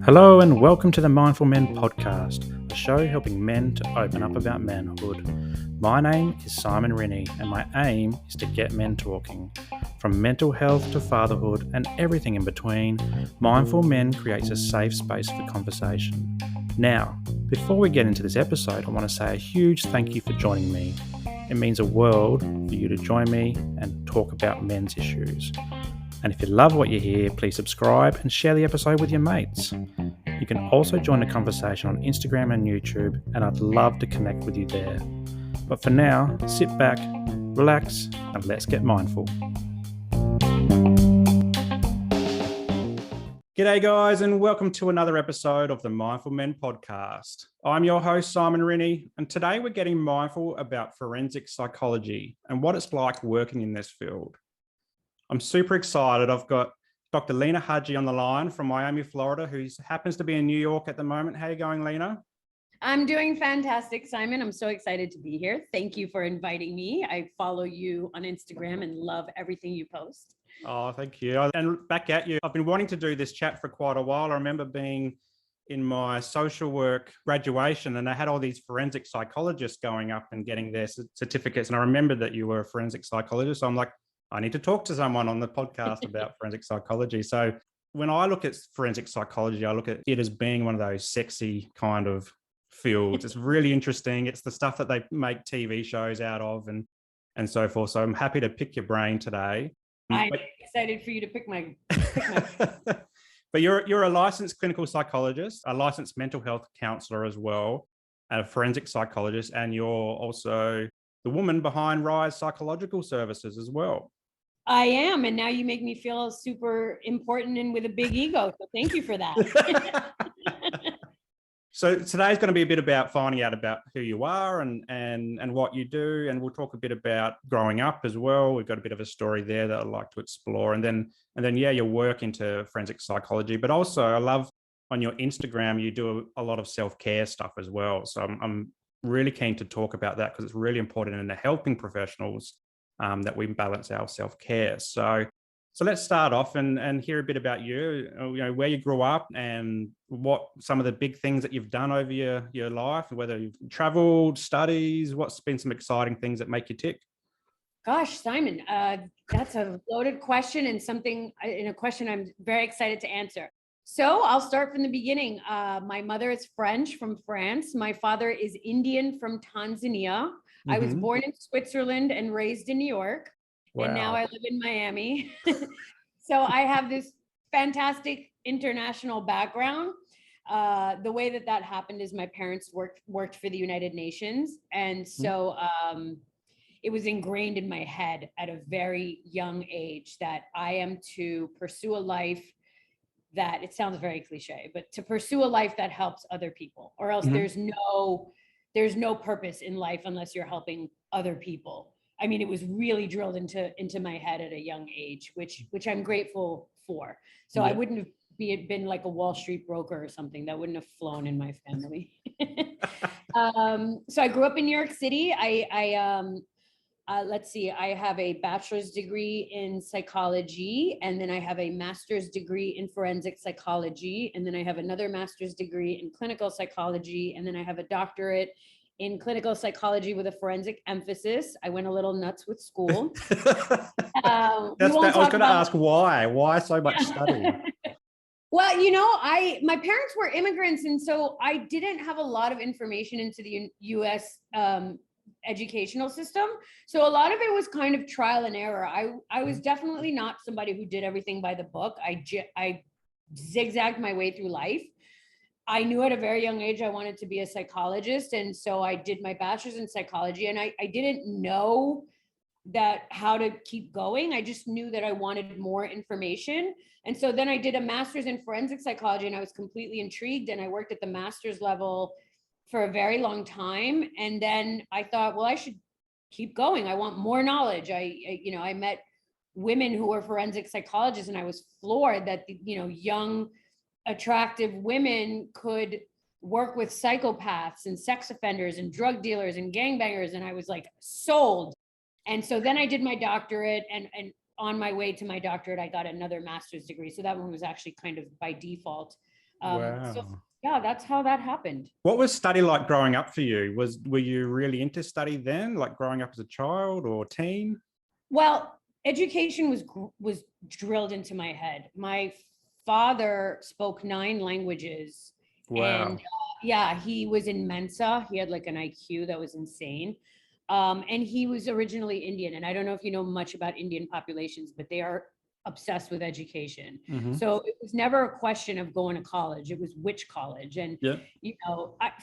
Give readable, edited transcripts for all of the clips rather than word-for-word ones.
Hello and welcome to the Mindful Men podcast, a show helping men to open up about manhood. My name is Simon Rennie and my aim is to get men talking. From mental health to fatherhood and everything in between, Mindful Men creates a safe space for conversation. Now, before we get into this episode, I want to say a huge thank you for joining me. It means a world for you to join me and talk about men's issues. And if you love what you hear, please subscribe and share the episode with your mates. You can also join the conversation on Instagram and YouTube, and I'd love to connect with you there. But for now, sit back, relax, and let's get mindful. G'day guys, and welcome to another episode of the Mindful Men podcast. I'm your host, Simon Rennie, and today we're getting mindful about forensic psychology and what it's like working in this field. I'm super excited. I've got Dr. Lina Haji on the line from Miami, Florida, who happens to be in New York at the moment. How are you going, Lina? I'm doing fantastic, Simon. I'm so excited to be here. Thank you for inviting me. I follow you on Instagram and love everything you post. Oh, thank you. And back at you. I've been wanting to do this chat for quite a while. I remember being in my social work graduation and I had all these forensic psychologists going up and getting their certificates. And I remembered that you were a forensic psychologist. So I'm like, I need to talk to someone on the podcast about forensic psychology. So when I look at forensic psychology, I look at it as being one of those sexy kind of fields. It's really interesting. It's the stuff that they make TV shows out of and so forth. So I'm happy to pick your brain today. I'm excited for you to pick my But you're a licensed clinical psychologist, a licensed mental health counselor as well, and a forensic psychologist, and you're also the woman behind Rise Psychological Services as well. I am, and now you make me feel super important and with a big ego. So thank you for that. So today's going to be a bit about finding out about who you are and what you do, and we'll talk a bit about growing up as well. We've got a bit of a story there that I'd like to explore, and then your work into forensic psychology. But also, I love on your Instagram you do a lot of self-care stuff as well. So I'm really keen to talk about that because it's really important in the helping professionals that we balance our self-care. So let's start off and hear a bit about you, where you grew up and what some of the big things that you've done over your life, whether you've traveled, studies, what's been some exciting things that make you tick? Gosh, Simon, that's a loaded question and a question I'm very excited to answer. So I'll start from the beginning. My mother is French from France. My father is Indian from Tanzania. Mm-hmm. I was born in Switzerland and raised in New York. Wow. And now I live in Miami. So I have this fantastic international background. The way that happened is my parents worked for the United Nations. And so it was ingrained in my head at a very young age that I am to pursue a life that, it sounds very cliche, but to pursue a life that helps other people, or else there's no purpose in life unless you're helping other people. I mean, it was really drilled into my head at a young age, which I'm grateful for. So I wouldn't have been like a Wall Street broker or something. That wouldn't have flown in my family. So I grew up in New York City. Let's see, I have a bachelor's degree in psychology, and then I have a master's degree in forensic psychology, and then I have another master's degree in clinical psychology, and then I have a doctorate in clinical psychology with a forensic emphasis. I went a little nuts with school. I was going to ask why so much studying? Well, my parents were immigrants, and so I didn't have a lot of information into the U.S. Educational system. So a lot of it was kind of trial and error. I was definitely not somebody who did everything by the book. I zigzagged my way through life. I knew at a very young age I wanted to be a psychologist, and so I did my bachelor's in psychology, and I didn't know how to keep going. I just knew that I wanted more information. And so then I did a master's in forensic psychology, and I was completely intrigued, and I worked at the master's level for a very long time. And then I thought, well, I should keep going. I want more knowledge. I met women who were forensic psychologists, and I was floored that, young, attractive women could work with psychopaths and sex offenders and drug dealers and gangbangers. And I was like sold. And so then I did my doctorate, and on my way to my doctorate, I got another master's degree. So that one was actually kind of by default. So Wow. yeah, that's how that happened. What was study like growing up for you? Were you really into study then, like growing up as a child or teen? Well, education was drilled into my head. My father spoke 9 languages, and Wow. yeah, he was in Mensa. He had like an IQ that was insane. And he was originally Indian. And I don't know if you know much about Indian populations, but they are obsessed with education. Hmm. So it was never a question of going to college. It was which college. And Yeah.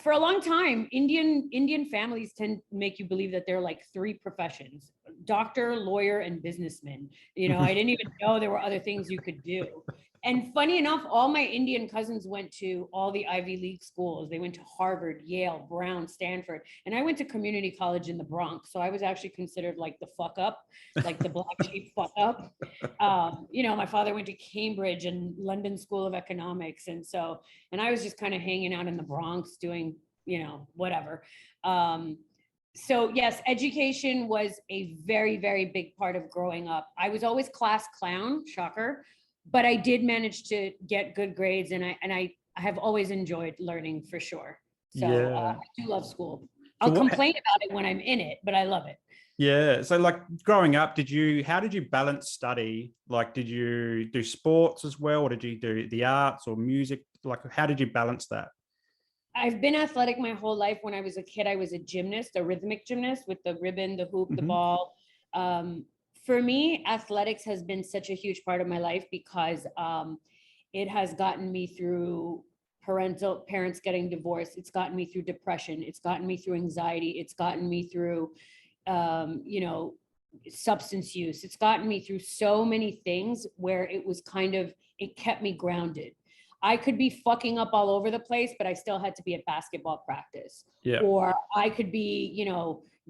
for a long time, Indian families tend to make you believe that they're like 3 professions: doctor, lawyer, and businessman. I didn't even know there were other things you could do. And funny enough, all my Indian cousins went to all the Ivy League schools. They went to Harvard, Yale, Brown, Stanford. And I went to community college in the Bronx. So I was actually considered like the fuck up, like the black sheep fuck up. My father went to Cambridge and London School of Economics. And I was just kind of hanging out in the Bronx doing, whatever. So yes, education was a very, very big part of growing up. I was always class clown, shocker, but I did manage to get good grades, and I have always enjoyed learning for sure. So Yeah. I do love school. So I'll complain about it when I'm in it, but I love it. yeah. So like growing up, how did you balance study? Like, did you do sports as well? Or did you do the arts or music? Like, how did you balance that? I've been athletic my whole life. When I was a kid, I was a gymnast, a rhythmic gymnast with the ribbon, the hoop, the Hmm. ball. For me, athletics has been such a huge part of my life because it has gotten me through parents getting divorced. It's gotten me through depression. It's gotten me through anxiety. It's gotten me through, um, you know, substance use. It's gotten me through so many things where it kept me grounded. I could be fucking up all over the place, but I still had to be at basketball practice. Yeah. Or I could be,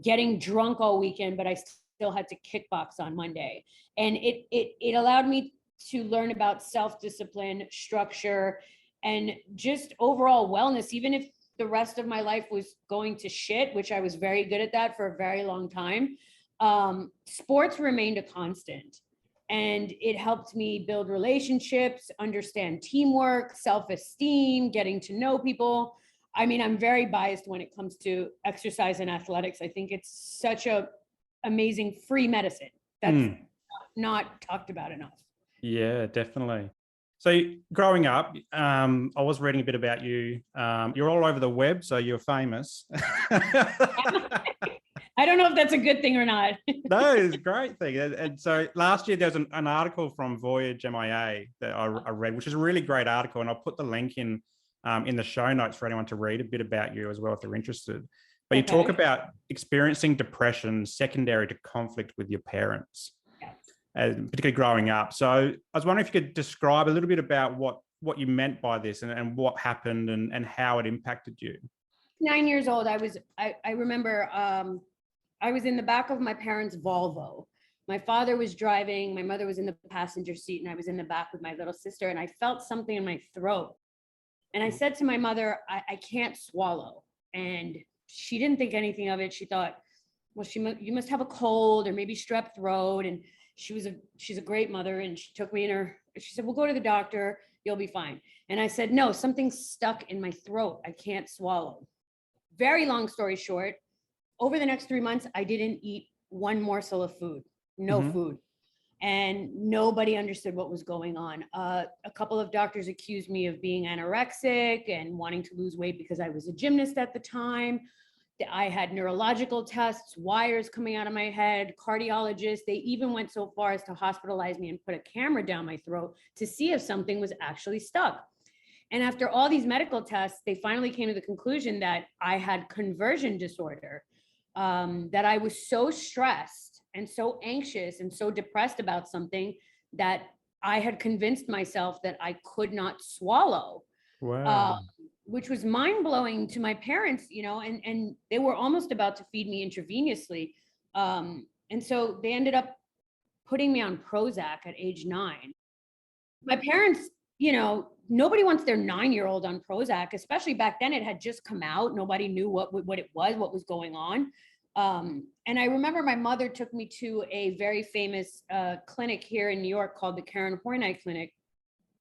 getting drunk all weekend, but I still had to kickbox on Monday. And it allowed me to learn about self-discipline, structure, and just overall wellness, even if the rest of my life was going to shit, which I was very good at that for a very long time. Sports remained a constant. And it helped me build relationships, understand teamwork, self-esteem, getting to know people. I mean, I'm very biased when it comes to exercise and athletics. I think it's such a amazing free medicine that's not talked about enough. Yeah, definitely. So growing up, I was reading a bit about you. You're all over the web, so you're famous. I don't know if that's a good thing or not. No, it's a great thing. And so last year there was an article from Voyage MIA that I read, which is a really great article, and I'll put the link in the show notes for anyone to read a bit about you as well if they're interested. But you talk about experiencing depression secondary to conflict with your parents, particularly growing up. So I was wondering if you could describe a little bit about what you meant by this and what happened and how it impacted you. 9 years old, I remember I was in the back of my parents' Volvo. My father was driving, my mother was in the passenger seat, and I was in the back with my little sister, and I felt something in my throat. And I said to my mother, I can't swallow. And she didn't think anything of it. She thought, well, you must have a cold or maybe strep throat. And she's a great mother. And she took me she said, we'll go to the doctor. You'll be fine. And I said, no, something's stuck in my throat. I can't swallow. Very long story short, over the next 3 months, I didn't eat one morsel of food, no food. And nobody understood what was going on. A couple of doctors accused me of being anorexic and wanting to lose weight because I was a gymnast at the time. I had neurological tests, wires coming out of my head, cardiologists. They even went so far as to hospitalize me and put a camera down my throat to see if something was actually stuck. And after all these medical tests, they finally came to the conclusion that I had conversion disorder, that I was so stressed and so anxious and so depressed about something that I had convinced myself that I could not swallow. Wow. Which was mind-blowing to my parents, and they were almost about to feed me intravenously. And so they ended up putting me on Prozac at age 9. My parents, nobody wants their 9-year-old on Prozac, especially back then. It had just come out. Nobody knew what it was, what was going on. And I remember my mother took me to a very famous clinic here in New York called the Karen Horney Clinic.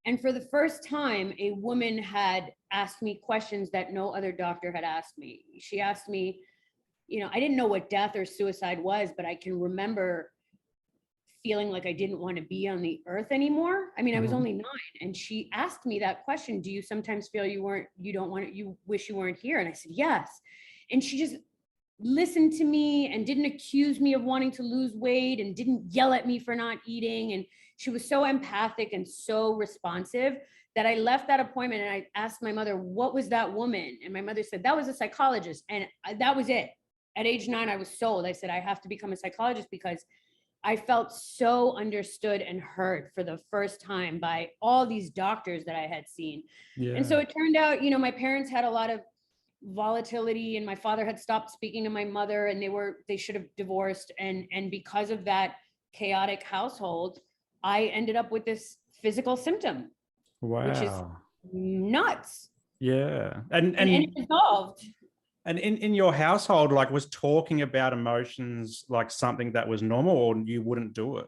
And for the first time, a woman had asked me questions that no other doctor had asked me. She asked me, I didn't know what death or suicide was, but I can remember feeling like I didn't want to be on the earth anymore. I mean, I was only 9, and she asked me that question. Do you sometimes feel you wish you weren't here? And I said, yes. And she just listened to me and didn't accuse me of wanting to lose weight and didn't yell at me for not eating. And she was so empathic and so responsive that I left that appointment and I asked my mother, what was that woman? And my mother said, that was a psychologist. And that was it. At age 9, I was sold. I said, I have to become a psychologist because I felt so understood and heard for the first time by all these doctors that I had seen. Yeah. And so it turned out, my parents had a lot of volatility, and my father had stopped speaking to my mother, and they should have divorced. And because of that chaotic household, I ended up with this physical symptom, which is Wow. nuts. Yeah. And it resolved. And in your household, like, was talking about emotions like something that was normal, or you wouldn't do it?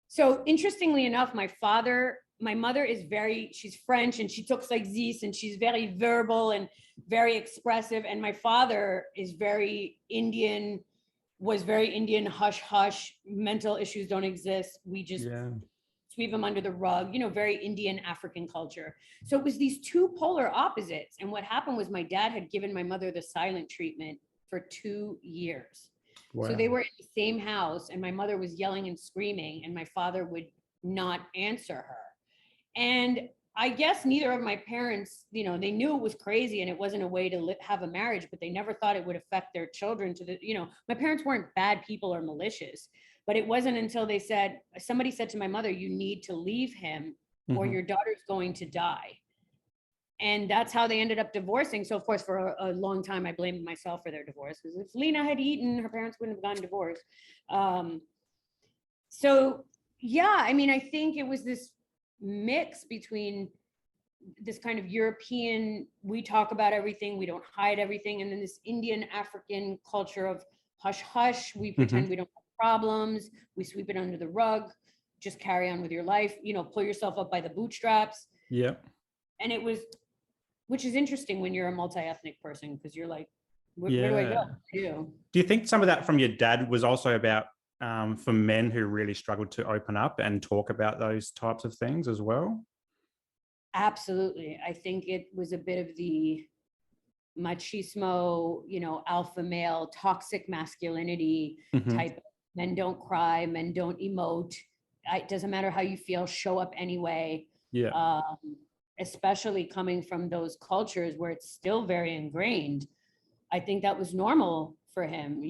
So interestingly enough, my mother is she's French, and she talks like this, and she's very verbal and very expressive. And my father is was very Indian, hush, hush, mental issues don't exist. We just sweep them under the rug, very Indian African culture. So it was these two polar opposites. And what happened was my dad had given my mother the silent treatment for 2 years. Wow. So they were in the same house, and my mother was yelling and screaming, and my father would not answer her. And I guess neither of my parents, they knew it was crazy and it wasn't a way to have a marriage, but they never thought it would affect their children my parents weren't bad people or malicious, but it wasn't until somebody said to my mother, you need to leave him or your daughter's going to die. And that's how they ended up divorcing. So of course, for a long time, I blamed myself for their divorce, because if Lina had eaten, her parents wouldn't have gotten divorced. So yeah, I mean, I think it was this mix between this kind of European, we talk about everything, we don't hide everything, and then this Indian African culture of hush hush, we pretend we don't have problems, we sweep it under the rug, just carry on with your life, pull yourself up by the bootstraps. Yeah. And which is interesting when you're a multi-ethnic person, because you're like, where do I go? Do you think some of that from your dad was also about for men who really struggled to open up and talk about those types of things as well? Absolutely. I think it was a bit of the machismo, alpha male, toxic masculinity type. Men don't cry, men don't emote. It doesn't matter how you feel, show up anyway. Yeah. Especially coming from those cultures where it's still very ingrained. I think that was normal for him.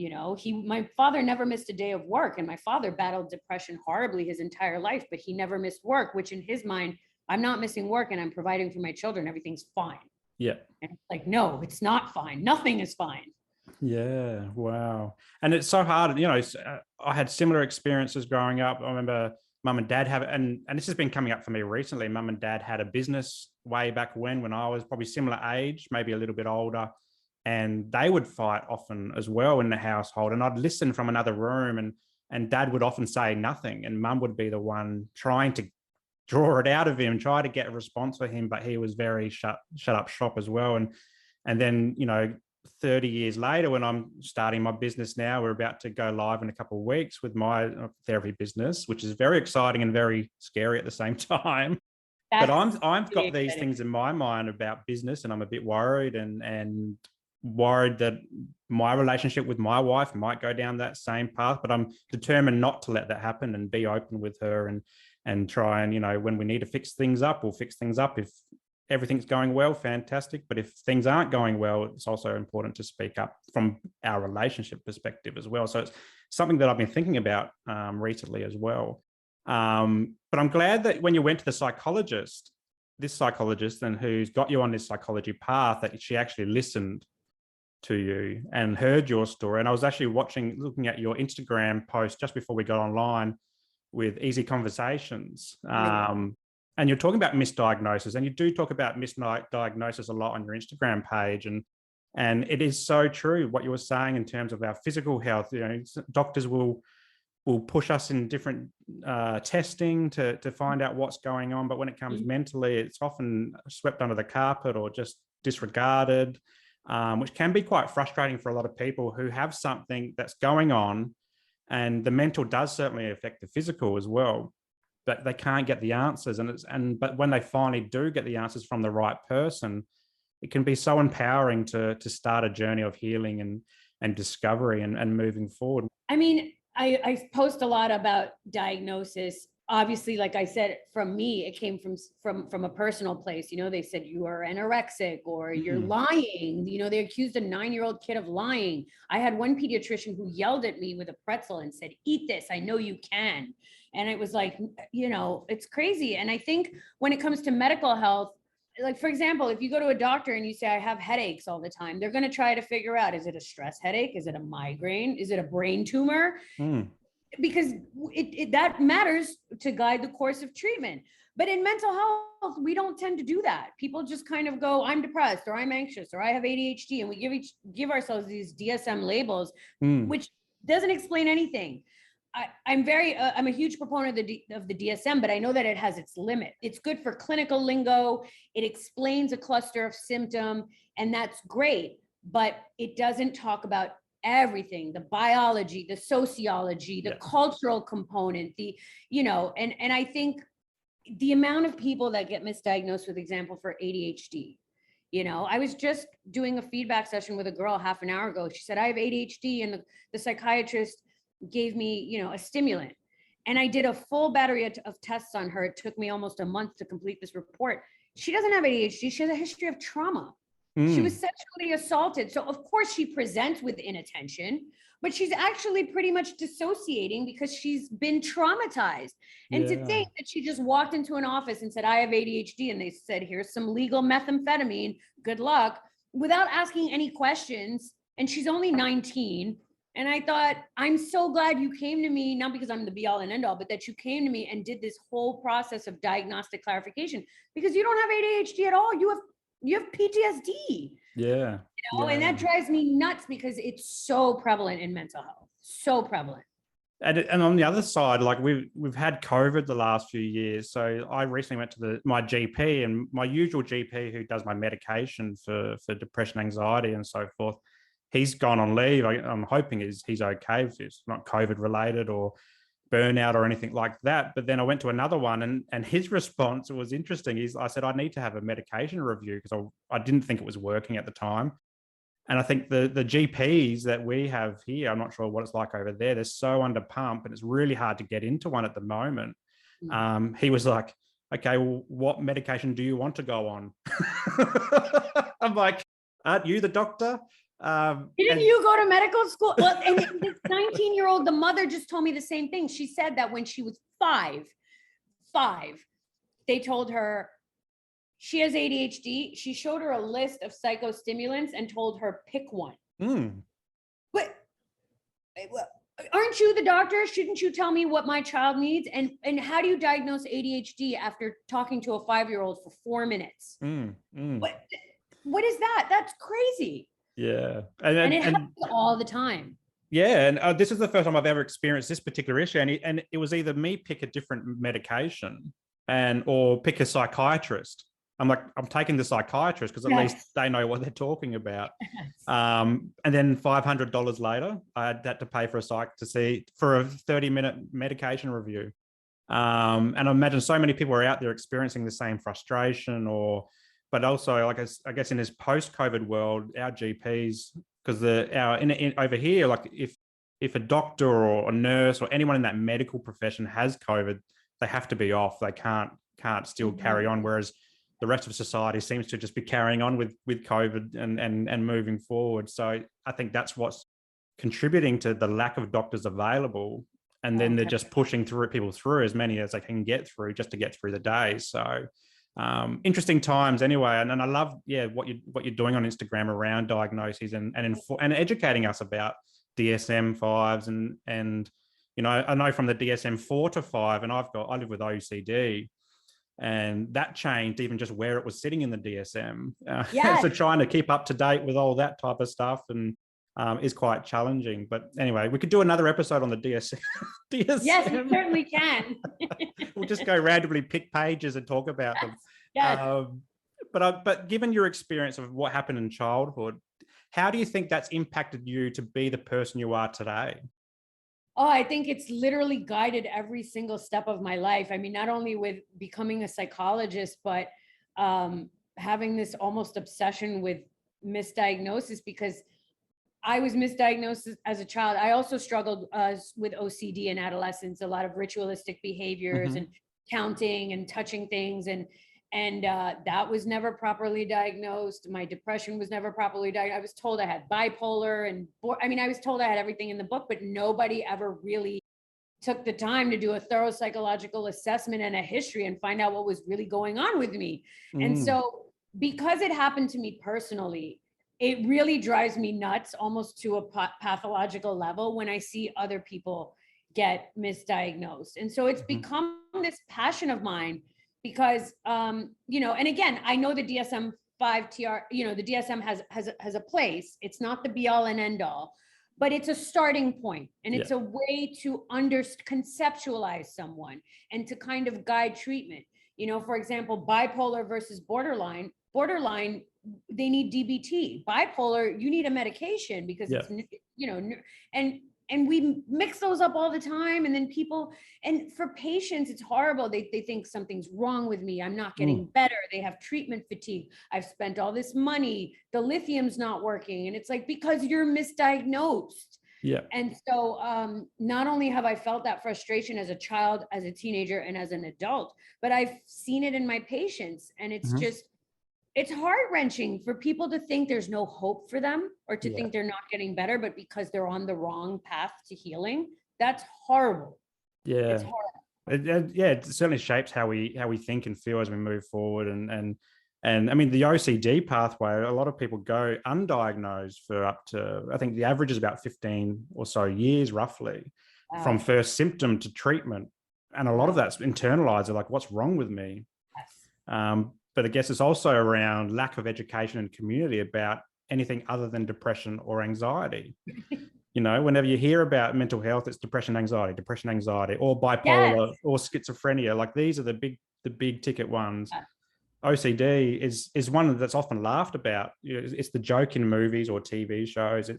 My father never missed a day of work, and my father battled depression horribly his entire life, but he never missed work, which in his mind, I'm not missing work and I'm providing for my children. Everything's fine. Yeah. And it's like, no, it's not fine. Nothing is fine. Yeah. Wow. And it's so hard. I had similar experiences growing up. I remember mum and dad and this has been coming up for me recently. Mum and dad had a business way back when I was probably similar age, maybe a little bit older, and they would fight often as well in the household. And I'd listen from another room, and dad would often say nothing, and mum would be the one trying to draw it out of him, try to get a response for him, but he was very shut up shop as well. And then 30 years later, when I'm starting my business now, we're about to go live in a couple of weeks with my therapy business, which is very exciting and very scary at the same time. But I've got these things in my mind about business, and I'm a bit worried and worried that my relationship with my wife might go down that same path, but I'm determined not to let that happen and be open with her and try and, when we need to fix things up, we'll fix things up. If everything's going well, fantastic. But if things aren't going well, it's also important to speak up from our relationship perspective as well. So it's something that I've been thinking about recently as well. But I'm glad that when you went to the psychologist, this psychologist and who's got you on this psychology path, that she actually listened to you and heard your story. And I was actually looking at your Instagram post just before we got online with Easy Conversations. And you're talking about misdiagnosis, and you do talk about misdiagnosis a lot on your Instagram page. And And it is so true what you were saying in terms of our physical health. Doctors will push us in different testing to find out what's going on. But when it comes mentally, it's often swept under the carpet or just disregarded, which can be quite frustrating for a lot of people who have something that's going on. And the mental does certainly affect the physical as well, but they can't get the answers. But when they finally do get the answers from the right person, it can be so empowering to start a journey of healing and discovery and moving forward. I mean, I post a lot about diagnosis. Obviously, like I said, from me, it came from a personal place. They said you are anorexic or you're lying. They accused a 9-year-old kid of lying. I had one pediatrician who yelled at me with a pretzel and said, "Eat this. I know you can." And it was like, it's crazy. And I think when it comes to medical health, like, for example, if you go to a doctor and you say, "I have headaches all the time," they're going to try to figure out, is it a stress headache? Is it a migraine? Is it a brain tumor? Because that matters to guide the course of treatment. But in mental health, we don't tend to do that. People just kind of go, "I'm depressed," or "I'm anxious," or "I have ADHD." And we give ourselves these DSM labels, which doesn't explain anything. I'm a huge proponent of the DSM, but I know that it has its limit. It's good for clinical lingo. It explains a cluster of symptom, and that's great, but it doesn't talk about everything, the biology, the sociology, the cultural component, and I think the amount of people that get misdiagnosed, with example, for ADHD. I was just doing a feedback session with a girl half an hour ago. She said, "I have ADHD," and the psychiatrist gave me, a stimulant. And I did a full battery of tests on her. It took me almost a month to complete this report. She doesn't have ADHD. She has a history of trauma. She was sexually assaulted. So of course she presents with inattention, but she's actually pretty much dissociating because she's been traumatized. And to think that she just walked into an office and said, "I have ADHD," and they said, "Here's some legal methamphetamine, good luck," without asking any questions. And she's only 19. And I thought, I'm so glad you came to me, not because I'm the be all and end all, but that you came to me and did this whole process of diagnostic clarification, because you don't have ADHD at all. You have PTSD. Yeah. And that drives me nuts because it's so prevalent in mental health. So prevalent. And on the other side, like we've had COVID the last few years. So I recently went to my GP, and my usual GP who does my medication for depression, anxiety, and so forth. He's gone on leave. I'm hoping he's okay if it's not COVID related or burnout or anything like that. But then I went to another one, and his response was interesting. I said, "I need to have a medication review," because I didn't think it was working at the time. And I think the GPs that we have here, I'm not sure what it's like over there, they're so under pump, and it's really hard to get into one at the moment. He was like, "Okay, well, what medication do you want to go on?" I'm like, "Aren't you the doctor?" Didn't you go to medical school? Well, and this 19-year-old, the mother just told me the same thing. She said that when she was five, they told her she has ADHD. She showed her a list of psychostimulants and told her, "Pick one." But aren't you the doctor? Shouldn't you tell me what my child needs? And how do you diagnose ADHD after talking to a 5-year-old for 4 minutes? What is that? That's crazy. Yeah. And it happens all the time. Yeah. And this is the first time I've ever experienced this particular issue. And it was either me pick a different medication or pick a psychiatrist. I'm like, I'm taking the psychiatrist because at least they know what they're talking about. And then $500 later, I had to pay for a psych for a 30-minute medication review. And I imagine so many people are out there experiencing the same frustration but also, like, I guess in this post-COVID world, our GPs, because over here, like if a doctor or a nurse or anyone in that medical profession has COVID, they have to be off. They can't still carry on. Whereas the rest of society seems to just be carrying on with COVID and moving forward. So I think that's what's contributing to the lack of doctors available. And then they're just pushing people through as many as they can get through just to get through the day. So interesting times anyway. And I love, what you're doing on Instagram around diagnoses and educating us about DSM-5s and I know from the DSM-4 to 5, and I live with OCD. And that changed even just where it was sitting in the DSM. Yes. So trying to keep up to date with all that type of stuff and is quite challenging. But anyway, we could do another episode on the DSM. Yes, we certainly can. We'll just go randomly pick pages and talk about them. Yes. But given your experience of what happened in childhood, how do you think that's impacted you to be the person you are today? Oh, I think it's literally guided every single step of my life. I mean, not only with becoming a psychologist, but having this almost obsession with misdiagnosis, because I was misdiagnosed as a child. I also struggled with OCD in adolescence, a lot of ritualistic behaviors and counting and touching things. And that was never properly diagnosed. My depression was never properly diagnosed. I was told I had bipolar I was told I had everything in the book, but nobody ever really took the time to do a thorough psychological assessment and a history and find out what was really going on with me. And so because it happened to me personally, it really drives me nuts, almost to a pathological level, when I see other people get misdiagnosed. And so it's become this passion of mine because, and again, I know the DSM-5 TR, the DSM has a place. It's not the be all and end all, but it's a starting point, and it's a way to conceptualize someone and to kind of guide treatment. For example, bipolar versus borderline, they need DBT. Bipolar, you need a medication because it's, and we mix those up all the time. And then and for patients, it's horrible. They think something's wrong with me. I'm not getting better. They have treatment fatigue. I've spent all this money. The lithium's not working. And it's like, because you're misdiagnosed. Yeah. And so not only have I felt that frustration as a child, as a teenager, and as an adult, but I've seen it in my patients. And it's it's heart-wrenching for people to think there's no hope for them, or to think they're not getting better, but because they're on the wrong path to healing. That's horrible. Yeah. It's horrible. It certainly shapes how we think and feel as we move forward. And I mean, the OCD pathway, a lot of people go undiagnosed for up to, I think the average is about 15 or so years, roughly, from first symptom to treatment. And a lot of that's internalized. They're like, what's wrong with me? Yes. But I guess it's also around lack of education and community about anything other than depression or anxiety. Whenever you hear about mental health, it's depression, anxiety, or bipolar or schizophrenia. Like, these are the big ticket ones. OCD is one that's often laughed about. It's the joke in movies or TV shows.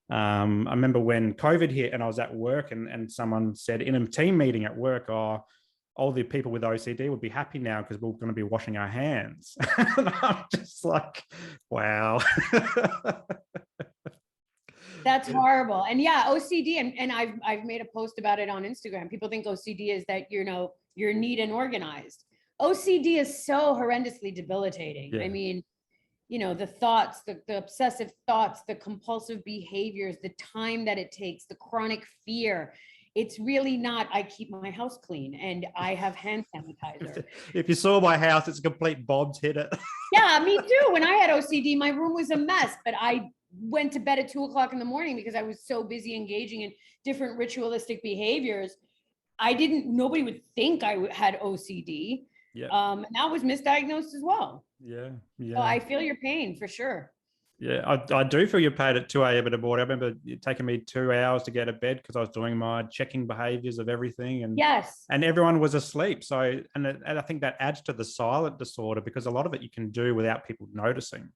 I remember when COVID hit and I was at work and someone said in a team meeting at work, all the people with OCD would be happy now because we're going to be washing our hands. And I'm just like, wow. That's horrible. And OCD, and I've made a post about it on Instagram. People think OCD is that, you're neat and organized. OCD is so horrendously debilitating. I mean, the thoughts, the obsessive thoughts, the compulsive behaviors, the time that it takes, the chronic fear. It's really not, I keep my house clean and I have hand sanitizer. If you saw my house, it's a complete Bob's hit it. Yeah, me too. When I had OCD, my room was a mess, but I went to bed at 2:00 in the morning because I was so busy engaging in different ritualistic behaviors. Nobody would think I had OCD. Yeah. And that was misdiagnosed as well. Yeah. So I feel your pain for sure. Yeah, I do feel your pain at 2 a.m. in the morning. I remember it taking me 2 hours to get to bed because I was doing my checking behaviors of everything. And everyone was asleep. So, and I think that adds to the silent disorder, because a lot of it you can do without people noticing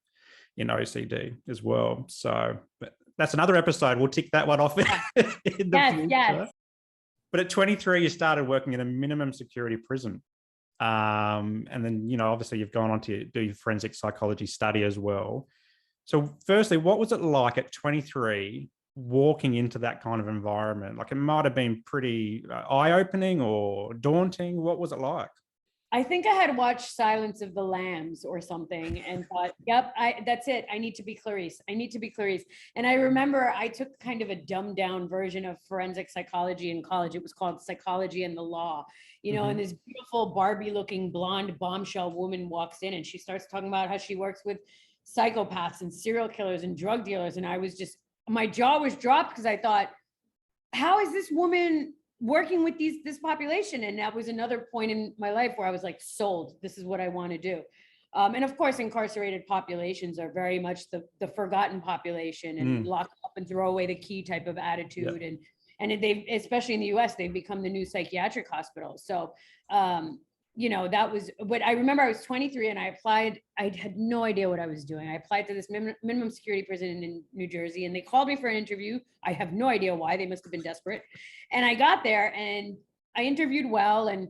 in OCD as well. So, but that's another episode. We'll tick that one off in the future. Yes. But at 23, you started working in a minimum security prison. And then, obviously you've gone on to do your forensic psychology study as well. So firstly, what was it like at 23 walking into that kind of environment? Like, it might have been pretty eye-opening or daunting. What was it like? I think I had watched Silence of the Lambs or something and thought, yep, that's it. I need to be Clarice. And I remember I took kind of a dumbed down version of forensic psychology in college. It was called Psychology and the Law, and this beautiful Barbie looking blonde bombshell woman walks in and she starts talking about how she works with psychopaths and serial killers and drug dealers. And I was just, my jaw was dropped because I thought, how is this woman working with this population. And that was another point in my life where I was like, sold, this is what I want to do. And of course, incarcerated populations are very much the forgotten population and lock up and throw away the key type of attitude. Yep. And they've, especially in the US, they've become the new psychiatric hospitals. So, you know, that was, but I remember I was 23 and I applied. I had no idea what I was doing. I applied to this minimum security prison in New Jersey, and they called me for an interview. I have no idea why. They must have been desperate. And I got there and I interviewed well. And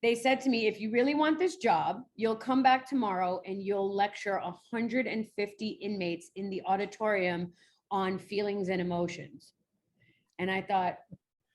they said to me, if you really want this job, you'll come back tomorrow and you'll lecture 150 inmates in the auditorium on feelings and emotions. And I thought,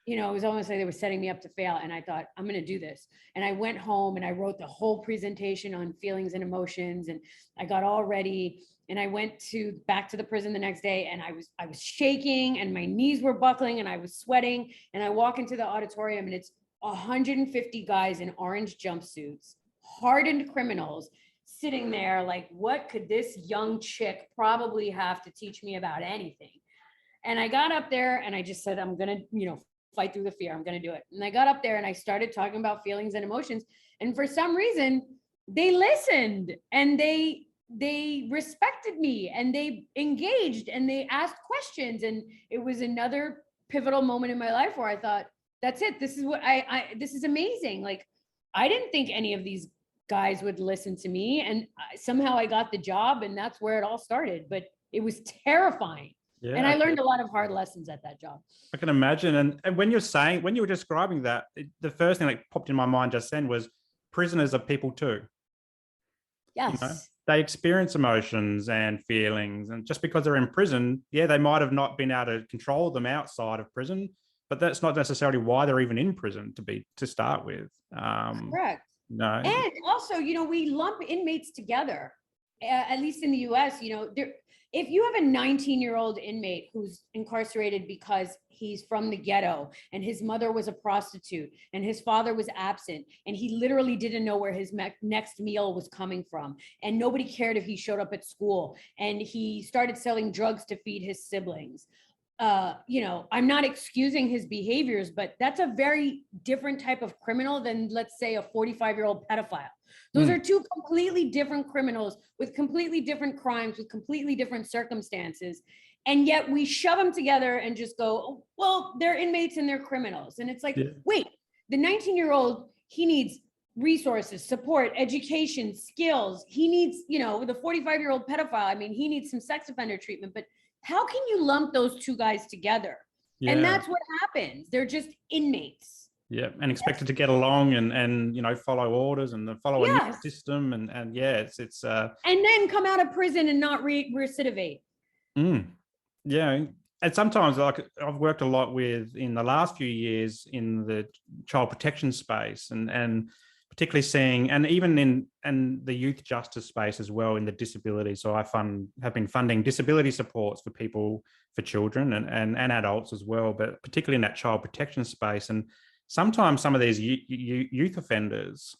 you know, it was almost like they were setting me up to fail. And I thought, I'm going to do this. And I went home and I wrote the whole presentation on feelings and emotions. And I got all ready. And I went back to the prison the next day, and I was shaking and my knees were buckling and I was sweating. And I walk into the auditorium and it's 150 guys in orange jumpsuits, hardened criminals, sitting there like, what could this young chick probably have to teach me about anything? And I got up there and I just said, I'm going to, you know, fight through the fear. I'm going to do it. And I got up there and I started talking about feelings and emotions. And for some reason, they listened and they respected me and they engaged and they asked questions. And it was another pivotal moment in my life where I thought, that's it. This is what this is amazing. Like, I didn't think any of these guys would listen to me, and somehow I got the job, and that's where it all started. But it was terrifying. Yeah, and I learned a lot of hard lessons at that job. I can imagine. And when you were describing that, the first thing that popped in my mind just then was prisoners are people too. Yes. You know, they experience emotions and feelings. And just because they're in prison, yeah, they might have not been able to control them outside of prison, but that's not necessarily why they're even in prison to start with. Correct. No. And also, you know, we lump inmates together, at least in the US, you know, if you have a 19-year-old inmate who's incarcerated because he's from the ghetto and his mother was a prostitute and his father was absent and he literally didn't know where his next meal was coming from, and nobody cared if he showed up at school, and he started selling drugs to feed his siblings. You know, I'm not excusing his behaviors, but that's a very different type of criminal than, let's say, a 45-year-old pedophile. Those are two completely different criminals with completely different crimes, with completely different circumstances. And yet we shove them together and just go, oh, well, they're inmates and they're criminals. And it's like, wait, the 19-year-old, he needs resources, support, education, skills. He needs, you know, the 45-year-old pedophile, I mean, he needs some sex offender treatment, but how can you lump those two guys together? Yeah. And that's what happens. They're just inmates. Yeah, and expected to get along and you know, follow orders and follow a new system and yeah, it's and then come out of prison and not recidivate. Yeah, and sometimes, like, I've worked a lot with, in the last few years, in the child protection space and particularly seeing, and even in the youth justice space as well, in the disability. So I have been funding disability supports for people, for children and adults as well, but particularly in that child protection space. And sometimes some of these youth offenders,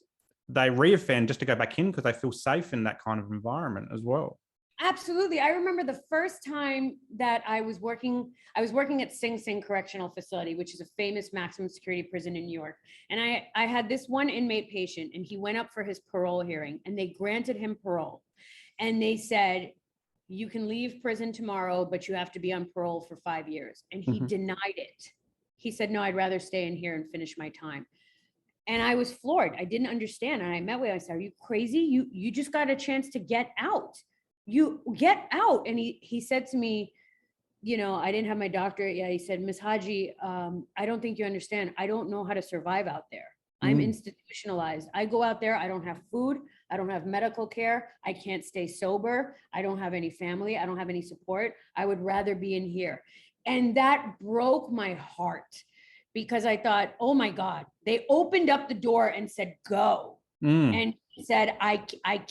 they reoffend just to go back in because they feel safe in that kind of environment as well. Absolutely. I remember the first time that I was working at Sing Sing Correctional Facility, which is a famous maximum security prison in New York. And I had this one inmate patient, and he went up for his parole hearing, and they granted him parole. And they said, you can leave prison tomorrow, but you have to be on parole for 5 years. And he denied it. He said, no, I'd rather stay in here and finish my time. And I was floored. I didn't understand. And I met with him. I said, are you crazy? You just got a chance to get out. You get out. And he said to me, you know, I didn't have my doctorate yet. He said, Ms. Haji, I don't think you understand. I don't know how to survive out there. I'm institutionalized. I go out there. I don't have food. I don't have medical care. I can't stay sober. I don't have any family. I don't have any support. I would rather be in here. And that broke my heart, because I thought, oh my God, they opened up the door and said, go. And he said, I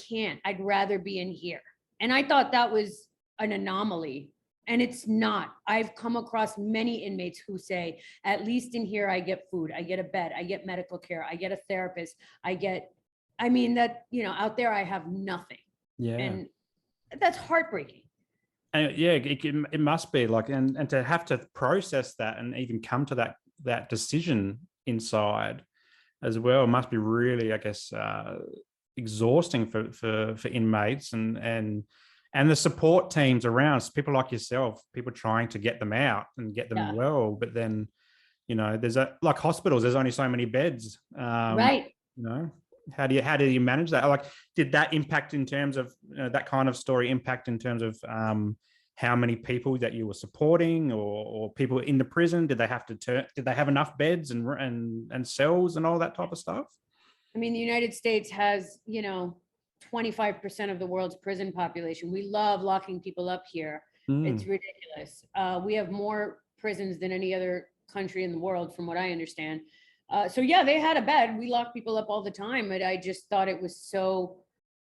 can't. I'd rather be in here. And I thought that was an anomaly, and it's not. I've come across many inmates who say, at least in here, I get food, I get a bed, I get medical care, I get a therapist, I mean, that, you know, out there I have nothing. Yeah. And that's heartbreaking. And yeah, it must be like, and to have to process that and even come to that that decision inside as well must be really, I guess, exhausting for inmates and the support teams around. So people like yourself, people trying to get them out and get them Yeah. well, but then there's like hospitals, there's only so many beds. Right. How do you manage that? Like, did that impact in terms of that kind of story impact in terms of how many people that you were supporting, or people in the prison? Did they have enough beds and cells and all that type of stuff? I mean, the United States has, 25% of the world's prison population. We love locking people up here. It's ridiculous. We have more prisons than any other country in the world, from what I understand. So yeah, they had a bed. We lock people up all the time, but I just thought it was so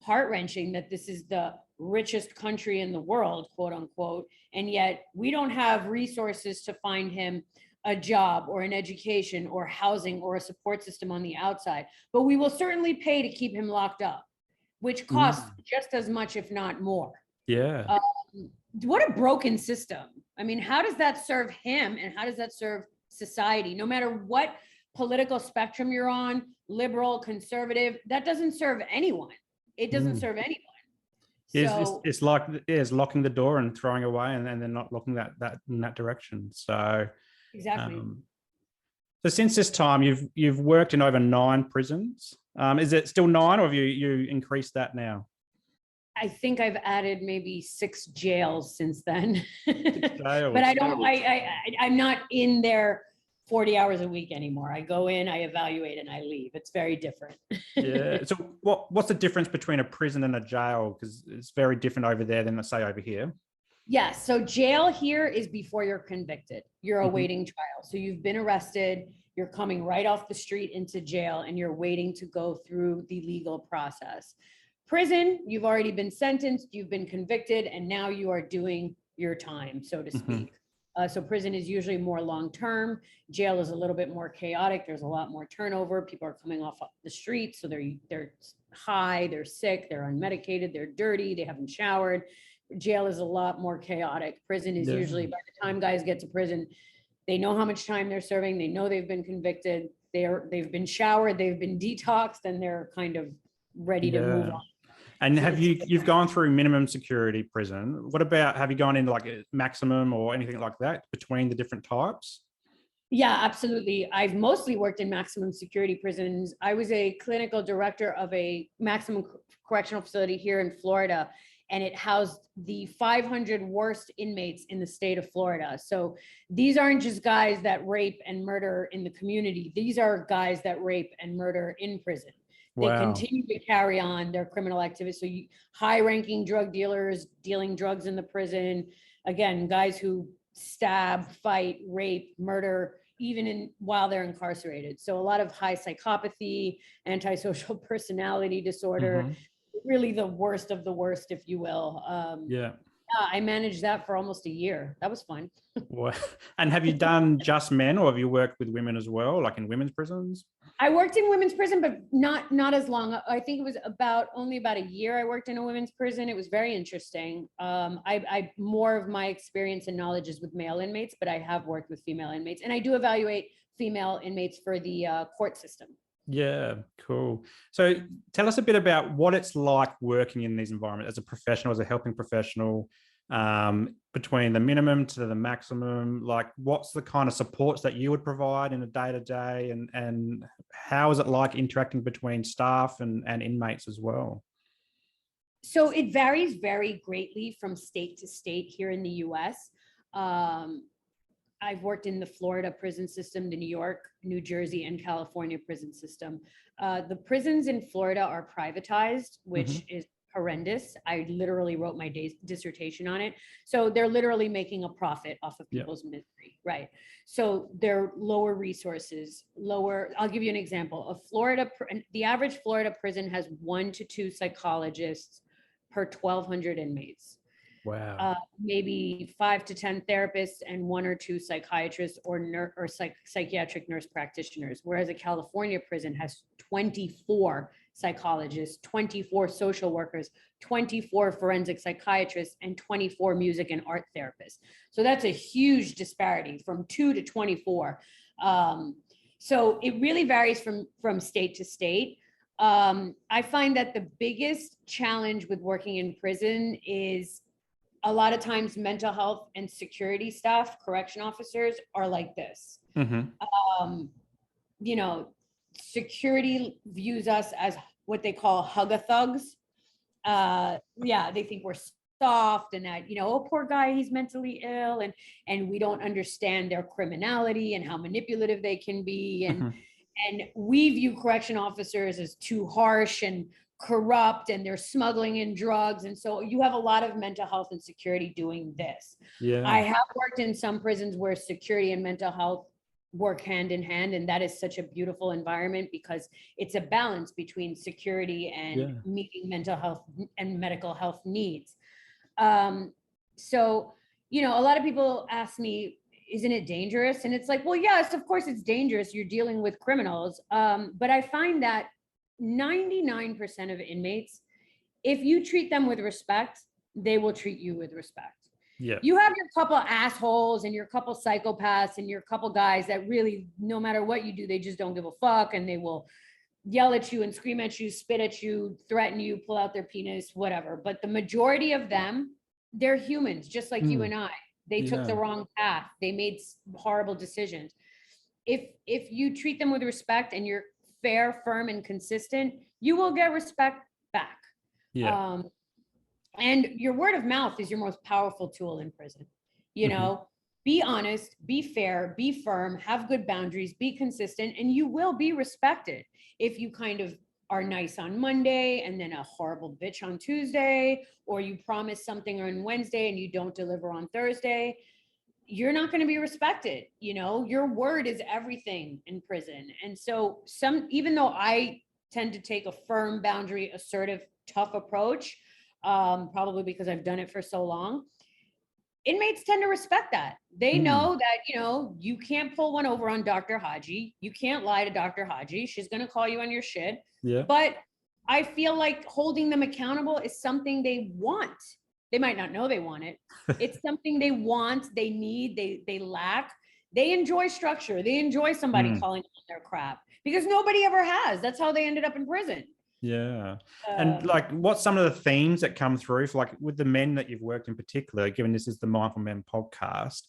heart-wrenching that this is the richest country in the world, quote unquote, and yet we don't have resources to find him a job or an education or housing or a support system on the outside. But we will certainly pay to keep him locked up, which costs just as much, if not more. Yeah. What a broken system. I mean, how does that serve him, and how does that serve society? No matter what political spectrum you're on, liberal, conservative, that doesn't serve anyone. It doesn't serve anyone. So it's like it's locking the door and throwing away, and then not locking that in that direction. So exactly. So since this time, you've worked in over 9 prisons. Is it still 9, or have you increased that now? I think I've added maybe 6 jails since then. 6 jails. But I'm not in there 40 hours a week anymore. I go in, I evaluate, and I leave. It's very different. Yeah. So what's the difference between a prison and a jail? Because it's very different over there than, let's say, over here. Yes. So jail here is before you're convicted. You're awaiting trial. So you've been arrested. You're coming right off the street into jail, and you're waiting to go through the legal process. Prison, you've already been sentenced, you've been convicted, and now you are doing your time, so to speak. So prison is usually more long-term. Jail is a little bit more chaotic. There's a lot more turnover. People are coming off the street, so they're high, they're sick, they're unmedicated, they're dirty, they haven't showered. Jail is a lot more chaotic. Prison is usually, by the time guys get to prison, they know how much time they're serving. They know they've been convicted. They've been showered. They've been detoxed, and they're kind of ready to move on. And have you've gone through minimum security prison? What about, have you gone into like a maximum or anything like that between the different types? Yeah, absolutely. I've mostly worked in maximum security prisons. I was a clinical director of a maximum correctional facility here in Florida, and it housed the 500 worst inmates in the state of Florida. So these aren't just guys that rape and murder in the community. These are guys that rape and murder in prison. They continue to carry on their criminal activities. So high-ranking drug dealers dealing drugs in the prison. Again, guys who stab, fight, rape, murder, even while they're incarcerated. So a lot of high psychopathy, antisocial personality disorder, really the worst of the worst, if you will. I managed that for almost a year. That was fun. And have you done just men, or have you worked with women as well, like in women's prisons? I worked in women's prison, but not as long. I think it was only about a year I worked in a women's prison. It was very interesting. I more of my experience and knowledge is with male inmates, but I have worked with female inmates, and I do evaluate female inmates for the court system. Yeah, cool. So tell us a bit about what it's like working in these environments as a professional, as a helping professional, between the minimum to the maximum. Like, what's the kind of supports that you would provide in a day-to-day, and how is it like interacting between staff and inmates as well? So it varies very greatly from state to state here in the US. I've worked in the Florida prison system, the New York, New Jersey, and California prison system. The prisons in Florida are privatized, which is horrendous. I literally wrote my dissertation on it. So they're literally making a profit off of people's misery, right? So they're lower resources, I'll give you an example. The average Florida prison has 1 to 2 psychologists per 1,200 inmates. Wow. Maybe 5 to 10 therapists and 1 or 2 psychiatrists or psychiatric nurse practitioners. Whereas a California prison has 24 psychologists, 24 social workers, 24 forensic psychiatrists, and 24 music and art therapists. So that's a huge disparity from 2 to 24. So it really varies from state to state. I find that the biggest challenge with working in prison is a lot of times mental health and security staff, correction officers are like this. Mm-hmm. Um, you know, security views us as what they call hug-a-thugs. Yeah, they think we're soft and that, oh, poor guy, he's mentally ill, and we don't understand their criminality and how manipulative they can be. And we view correction officers as too harsh and corrupt, and they're smuggling in drugs. And so you have a lot of mental health and security doing this. Yeah. I have worked in some prisons where security and mental health work hand in hand, and that is such a beautiful environment because it's a balance between security and meeting mental health and medical health needs. So, a lot of people ask me, isn't it dangerous? And it's like, well, yes, of course it's dangerous. You're dealing with criminals. But I find that 99% of inmates, if you treat them with respect, they will treat you with respect. Yeah. You have your couple assholes and your couple psychopaths and your couple guys that really, no matter what you do, they just don't give a fuck, and they will yell at you and scream at you, spit at you, threaten you, pull out their penis, whatever. But the majority of them, they're humans, just like you and I. They took the wrong path. They made horrible decisions. If you treat them with respect and you're fair, firm, and consistent, you will get respect back. Yeah. And your word of mouth is your most powerful tool in prison. Be honest, be fair, be firm, have good boundaries, be consistent, and you will be respected. If you kind of are nice on Monday and then a horrible bitch on Tuesday, or you promise something on Wednesday and you don't deliver on Thursday, you're not going to be respected. Your word is everything in prison. And so even though I tend to take a firm boundary, assertive, tough approach, probably because I've done it for so long, inmates tend to respect that. They know that, you can't pull one over on Dr. Haji. You can't lie to Dr. Haji. She's going to call you on your shit. Yeah. But I feel like holding them accountable is something they want. They might not know they want it. It's something they want, they need, they lack. They enjoy structure. They enjoy somebody calling on their crap because nobody ever has. That's how they ended up in prison. Yeah. And what's some of the themes that come through for with the men that you've worked in particular, given this is the Mindful Men podcast,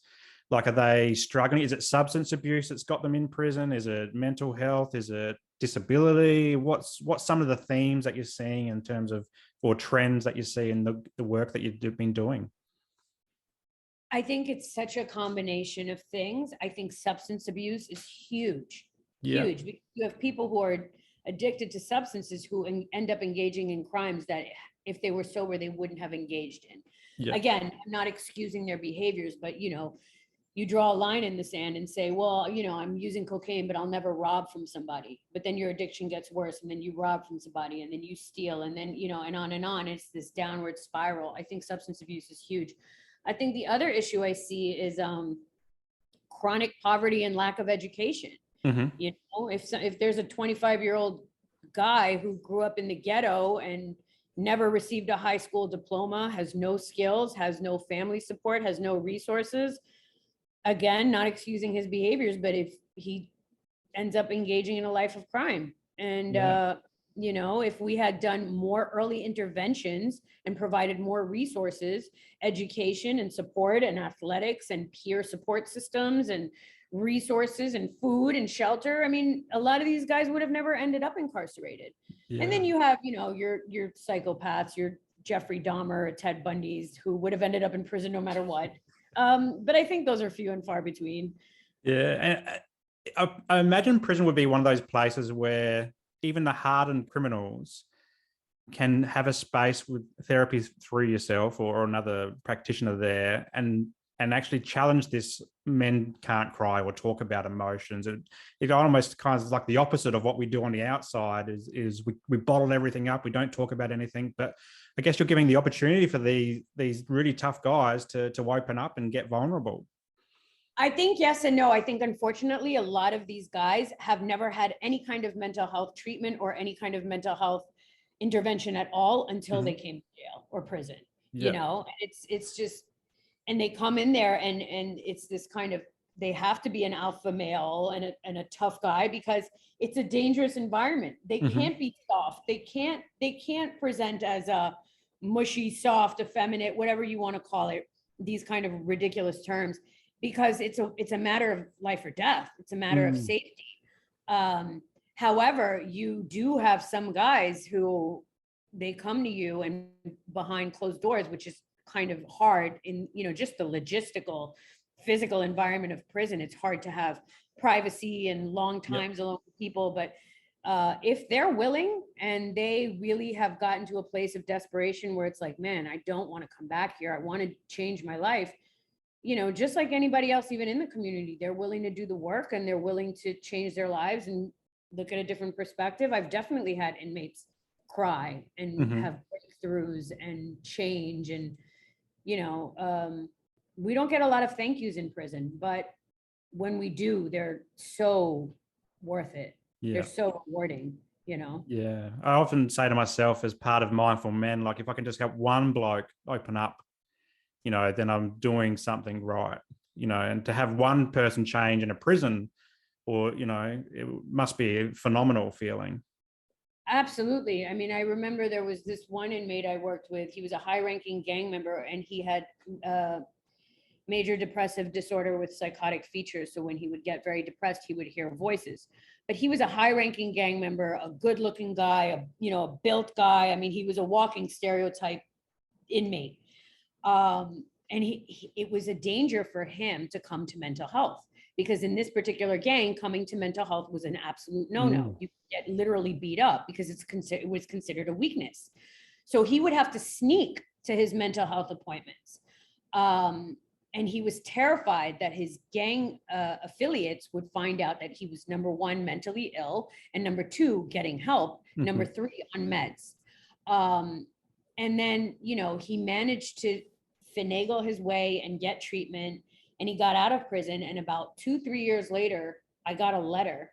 are they struggling? Is it substance abuse that's got them in prison? Is it mental health? Is it disability? What's some of the themes that you're seeing in terms of, or trends that you see in the work that you've been doing? I think it's such a combination of things. I think substance abuse is huge. Huge. You have people who are addicted to substances who end up engaging in crimes that if they were sober, they wouldn't have engaged in. Yeah. Again, I'm not excusing their behaviors, but you draw a line in the sand and say, well, I'm using cocaine, but I'll never rob from somebody. But then your addiction gets worse, and then you rob from somebody, and then you steal, and then, and on and on. It's this downward spiral. I think substance abuse is huge. I think the other issue I see is chronic poverty and lack of education. Mm-hmm. If there's a 25-year-old guy who grew up in the ghetto and never received a high school diploma, has no skills, has no family support, has no resources, again, not excusing his behaviors, but if he ends up engaging in a life of crime. And, if we had done more early interventions and provided more resources, education and support and athletics and peer support systems and resources and food and shelter, a lot of these guys would have never ended up incarcerated. Yeah. And then you have, your psychopaths, your Jeffrey Dahmer, Ted Bundys, who would have ended up in prison no matter what. But I think those are few and far between. Yeah. And I imagine prison would be one of those places where even the hardened criminals can have a space with therapy through yourself or another practitioner there and actually challenge this men can't cry or talk about emotions. It almost kind of like the opposite of what we do on the outside is we bottle everything up. We don't talk about anything, but I guess you're giving the opportunity for these really tough guys to open up and get vulnerable. I think yes and no. I think unfortunately a lot of these guys have never had any kind of mental health treatment or any kind of mental health intervention at all until they came to jail or prison. Yeah. It's just, and they come in there and it's this kind of they have to be an alpha male and a tough guy, because it's a dangerous environment. They can't be soft. They can't present as a mushy, soft, effeminate, whatever you want to call it, these kind of ridiculous terms, because it's a matter of life or death. It's a matter of safety. However, you do have some guys who they come to you and behind closed doors, which is kind of hard in, just the logistical, physical environment of prison. It's hard to have privacy and long times alone with people. But if they're willing and they really have gotten to a place of desperation where it's like, man, I don't want to come back here. I want to change my life. Just like anybody else, even in the community, they're willing to do the work and they're willing to change their lives and look at a different perspective. I've definitely had inmates cry and have breakthroughs and change. And, we don't get a lot of thank yous in prison, but when we do, they're so worth it. Yeah. They're so rewarding, Yeah. I often say to myself, as part of Mindful Men, like if I can just help one bloke open up, then I'm doing something right, and to have one person change in a prison, or, it must be a phenomenal feeling. Absolutely. I mean, I remember there was this one inmate I worked with. He was a high-ranking gang member, and he had major depressive disorder with psychotic features. So when he would get very depressed, he would hear voices. But he was a high-ranking gang member, a good-looking guy, a built guy. I mean, he was a walking stereotype inmate. And it was a danger for him to come to mental health, because in this particular gang, coming to mental health was an absolute no-no. You get literally beat up because it was considered a weakness. So he would have to sneak to his mental health appointments. And he was terrified that his gang affiliates would find out that he was, number one, mentally ill, and number two, getting help, number three, on meds. And then, he managed to finagle his way and get treatment, and he got out of prison. And about 2-3 years later, I got a letter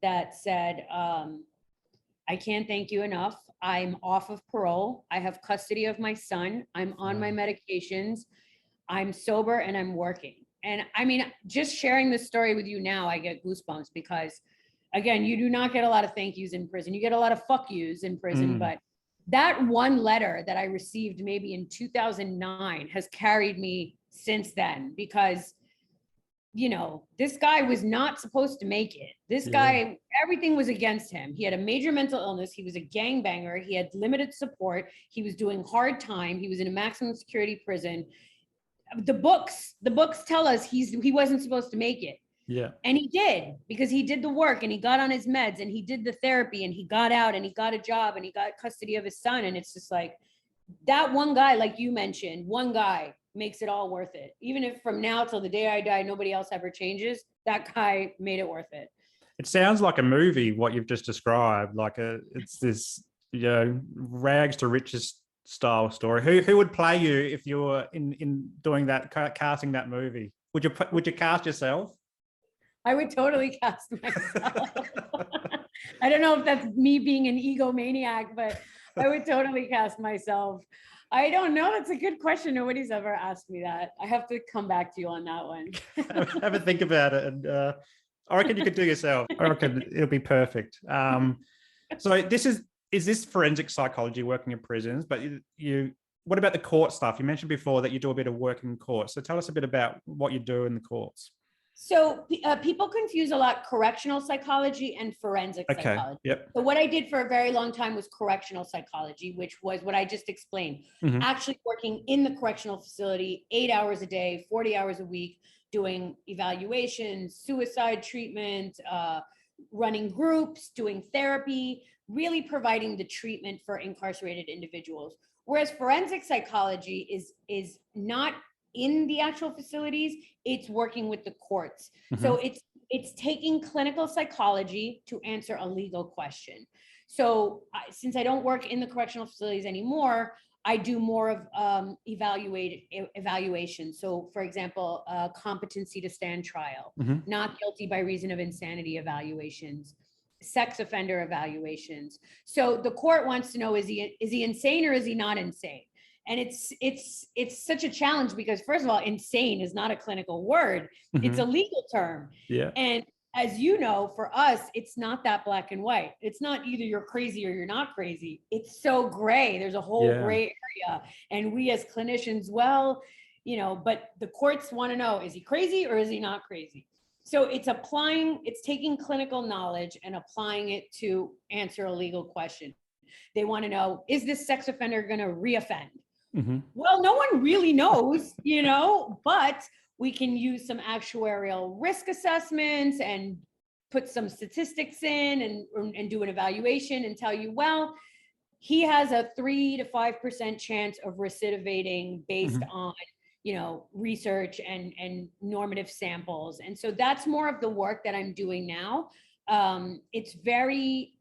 that said, I can't thank you enough. I'm off of parole. I have custody of my son. I'm on my medications. I'm sober and I'm working. And I mean, just sharing this story with you now, I get goosebumps, because again, you do not get a lot of thank yous in prison. You get a lot of fuck yous in prison, but that one letter that I received maybe in 2009 has carried me since then, because, this guy was not supposed to make it. This guy, everything was against him. He had a major mental illness. He was a gangbanger. He had limited support. He was doing hard time. He was in a maximum security prison. The books tell us he wasn't supposed to make it. Yeah. And he did, because he did the work and he got on his meds and he did the therapy and he got out and he got a job and he got custody of his son. And it's just like, that one guy, like you mentioned, one guy makes it all worth it. Even if from now till the day I die, nobody else ever changes, that guy made it worth it. It sounds like a movie, what you've just described. Like it's this, rags to riches style story. Who would play you if you were in doing that, casting that movie? Would you cast yourself? I would totally cast myself. I don't know if that's me being an egomaniac, but I would totally cast myself. I don't know. That's a good question. Nobody's ever asked me that. I have to come back to you on that one. Have a think about it. And I reckon you could do yourself. I reckon it'll be perfect. So is this forensic psychology, working in prisons? But what about the court stuff? You mentioned before that you do a bit of work in court. So tell us a bit about what you do in the courts. So people confuse a lot correctional psychology and forensic psychology. Yep. So what I did for a very long time was correctional psychology, which was what I just explained. Actually working in the correctional facility 8 hours a day, 40 hours a week, doing evaluations, suicide treatment, running groups, doing therapy, really providing the treatment for incarcerated individuals. Whereas forensic psychology is not in the actual facilities, it's working with the courts. So it's taking clinical psychology to answer a legal question. So since I don't work in the correctional facilities anymore, I do more of evaluation. So for example, competency to stand trial, not guilty by reason of insanity evaluations, sex offender evaluations. So the court wants to know, is he insane or is he not insane? And it's such a challenge because, first of all, insane is not a clinical word. It's a legal term. Yeah. And as you know, for us, it's not that black and white. It's not either you're crazy or you're not crazy. It's so gray. There's a whole gray area. And we as clinicians, well, but the courts want to know, is he crazy or is he not crazy? So it's taking clinical knowledge and applying it to answer a legal question. They want to know, is this sex offender going to reoffend? Well, no one really knows, but we can use some actuarial risk assessments and put some statistics in and do an evaluation and tell you, well, he has a 3 to 5% chance of recidivating based on, research and normative samples. And so that's more of the work that I'm doing now. It's very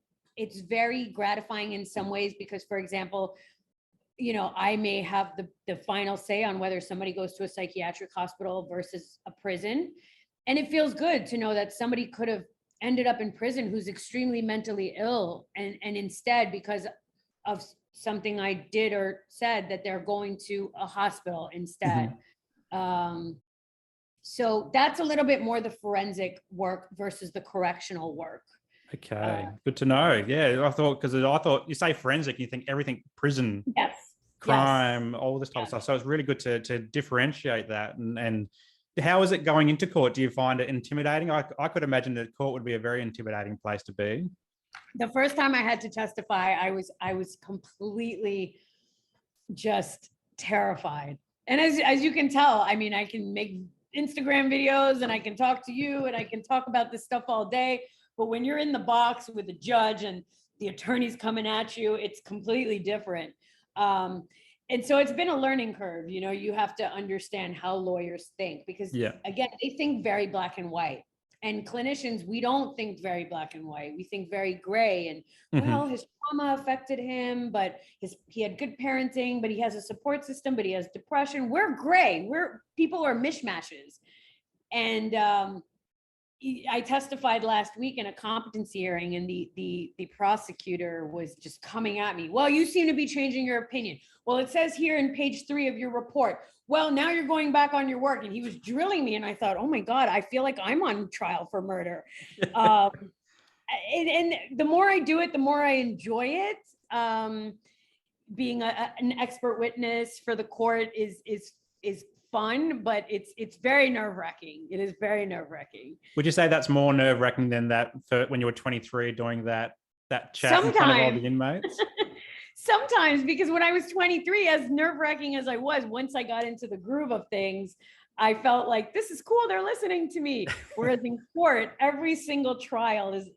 gratifying in some ways because, for example, I may have the final say on whether somebody goes to a psychiatric hospital versus a prison. And it feels good to know that somebody could have ended up in prison who's extremely mentally ill. And instead, because of something I did or said, that they're going to a hospital instead. So that's a little bit more the forensic work versus the correctional work. Okay, good to know. Yeah, I thought you say forensic, you think everything prison, crime, all this type of stuff. So it's really good to differentiate that. And how is it going into court? Do you find it intimidating? I could imagine that court would be a very intimidating place to be. The first time I had to testify, I was completely just terrified. And as you can tell, I mean, I can make Instagram videos and I can talk to you and I can talk about this stuff all day. But when you're in the box with the judge and the attorney's coming at you, it's completely different. And so it's been a learning curve. You have to understand how lawyers think because, again, they think very black and white. And clinicians, we don't think very black and white. We think very gray. And well, his trauma affected him, but he had good parenting, but he has a support system, but he has depression. We're gray. People are mishmashes. And I testified last week in a competency hearing, and the prosecutor was just coming at me. Well, you seem to be changing your opinion. Well, it says here in page 3 of your report. Well, now you're going back on your work. And he was drilling me, and I thought, oh my God, I feel like I'm on trial for murder. And the more I do it, the more I enjoy it. Being an expert witness for the court is fun, but it's very nerve-wracking. It is very nerve-wracking. Would you say that's more nerve-wracking than that for when you were 23 doing that chat in front of all the inmates? Sometimes, because when I was 23, as nerve-wracking as I was, once I got into the groove of things, I felt like, this is cool, they're listening to me. Whereas in court, every single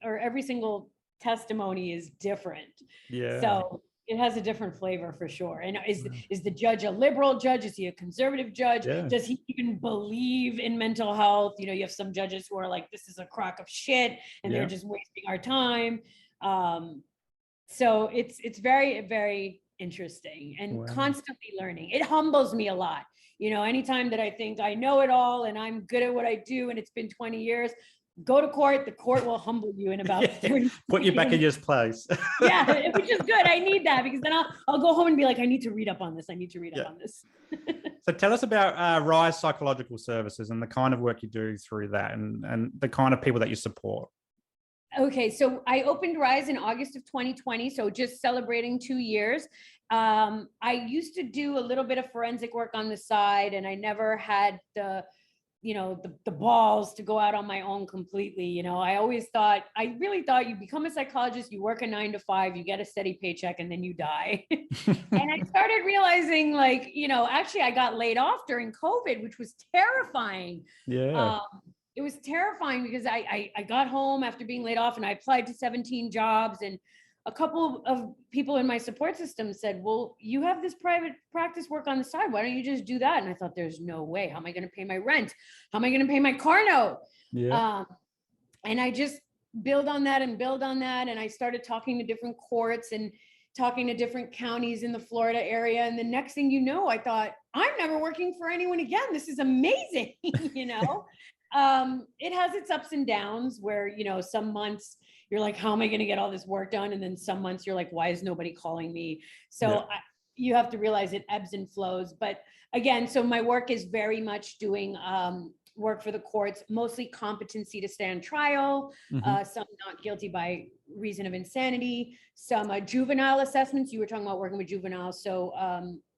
every single testimony is different. Yeah. So it has a different flavor for sure. And is the judge a liberal judge? Is he a conservative judge? Yeah. Does he even believe in mental health? You have some judges who are like, this is a crock of shit and they're just wasting our time. So it's very, very interesting and constantly learning. It humbles me a lot. Anytime that I think I know it all and I'm good at what I do and it's been 20 years, go to court. The court will humble you in about 30 Put you back in your place. Yeah, which is good. I need that because then I'll go home and be like, I need to read up on this. I need to read up on this. So tell us about Rise Psychological Services and the kind of work you do through that and the kind of people that you support. Okay, so I opened Rise in August of 2020, so just celebrating 2 years. I used to do a little bit of forensic work on the side, and I never had the balls to go out on my own completely. I really thought you become a psychologist, you work a 9 to 5, you get a steady paycheck, and then you die. And I started realizing actually I got laid off during COVID, which was terrifying. Yeah. It was terrifying because I got home after being laid off and I applied to 17 jobs, and a couple of people in my support system said, well, you have this private practice work on the side. Why don't you just do that? And I thought, there's no way. How am I going to pay my rent? How am I going to pay my car note? Yeah. And I just build on that. And I started talking to different courts and talking to different counties in the Florida area. And the next thing you know, I thought, I'm never working for anyone again. This is amazing. It has its ups and downs where, some months you're like, how am I going to get all this work done? And then some months you're like, why is nobody calling me? So, you have to realize it ebbs and flows. But again, so my work is very much doing work for the courts, mostly competency to stand trial, some not guilty by reason of insanity, some juvenile assessments. You were talking about working with juveniles. So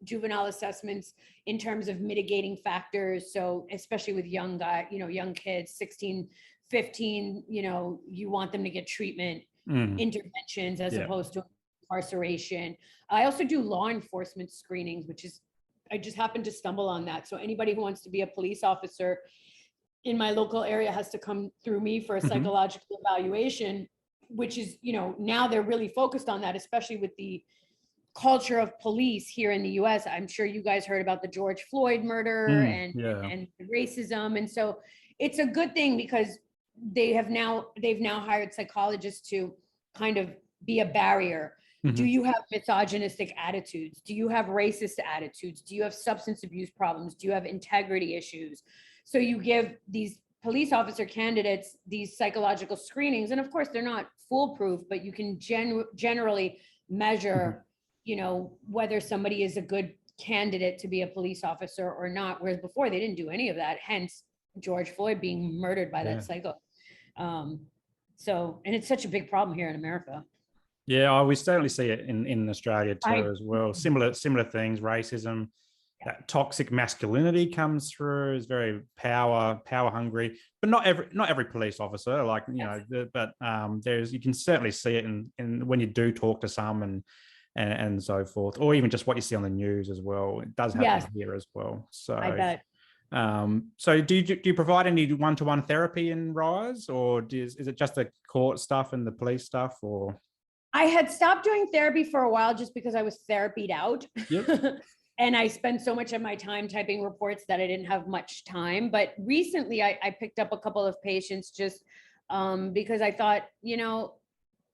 juvenile assessments in terms of mitigating factors. So especially with young young kids, 16, 15, you want them to get treatment interventions as opposed to incarceration. I also do law enforcement screenings, I just happened to stumble on that. So anybody who wants to be a police officer in my local area has to come through me for a psychological evaluation, which is, now they're really focused on that, especially with the culture of police here in the US. I'm sure you guys heard about the George Floyd murder and racism. And so it's a good thing because they've now hired psychologists to kind of be a barrier. Do you have misogynistic attitudes? Do you have racist attitudes? Do you have substance abuse problems? Do you have integrity issues? So you give these police officer candidates these psychological screenings. And of course, they're not foolproof, but you can generally measure, whether somebody is a good candidate to be a police officer or not. Whereas before, they didn't do any of that. Hence, George Floyd being murdered by that psycho. And it's such a big problem here in America. Yeah, we certainly see it in Australia too as well. Similar things, racism, that toxic masculinity comes through, is very power hungry, but not every police officer, but you can certainly see it in when you do talk to some and so forth, or even just what you see on the news as well. It does happen here as well. So I bet. So do you provide any one-to-one therapy in RISE, or is it just the court stuff and the police stuff, or? I had stopped doing therapy for a while just because I was therapied out. Yep. And I spent so much of my time typing reports that I didn't have much time. But recently I picked up a couple of patients just because I thought,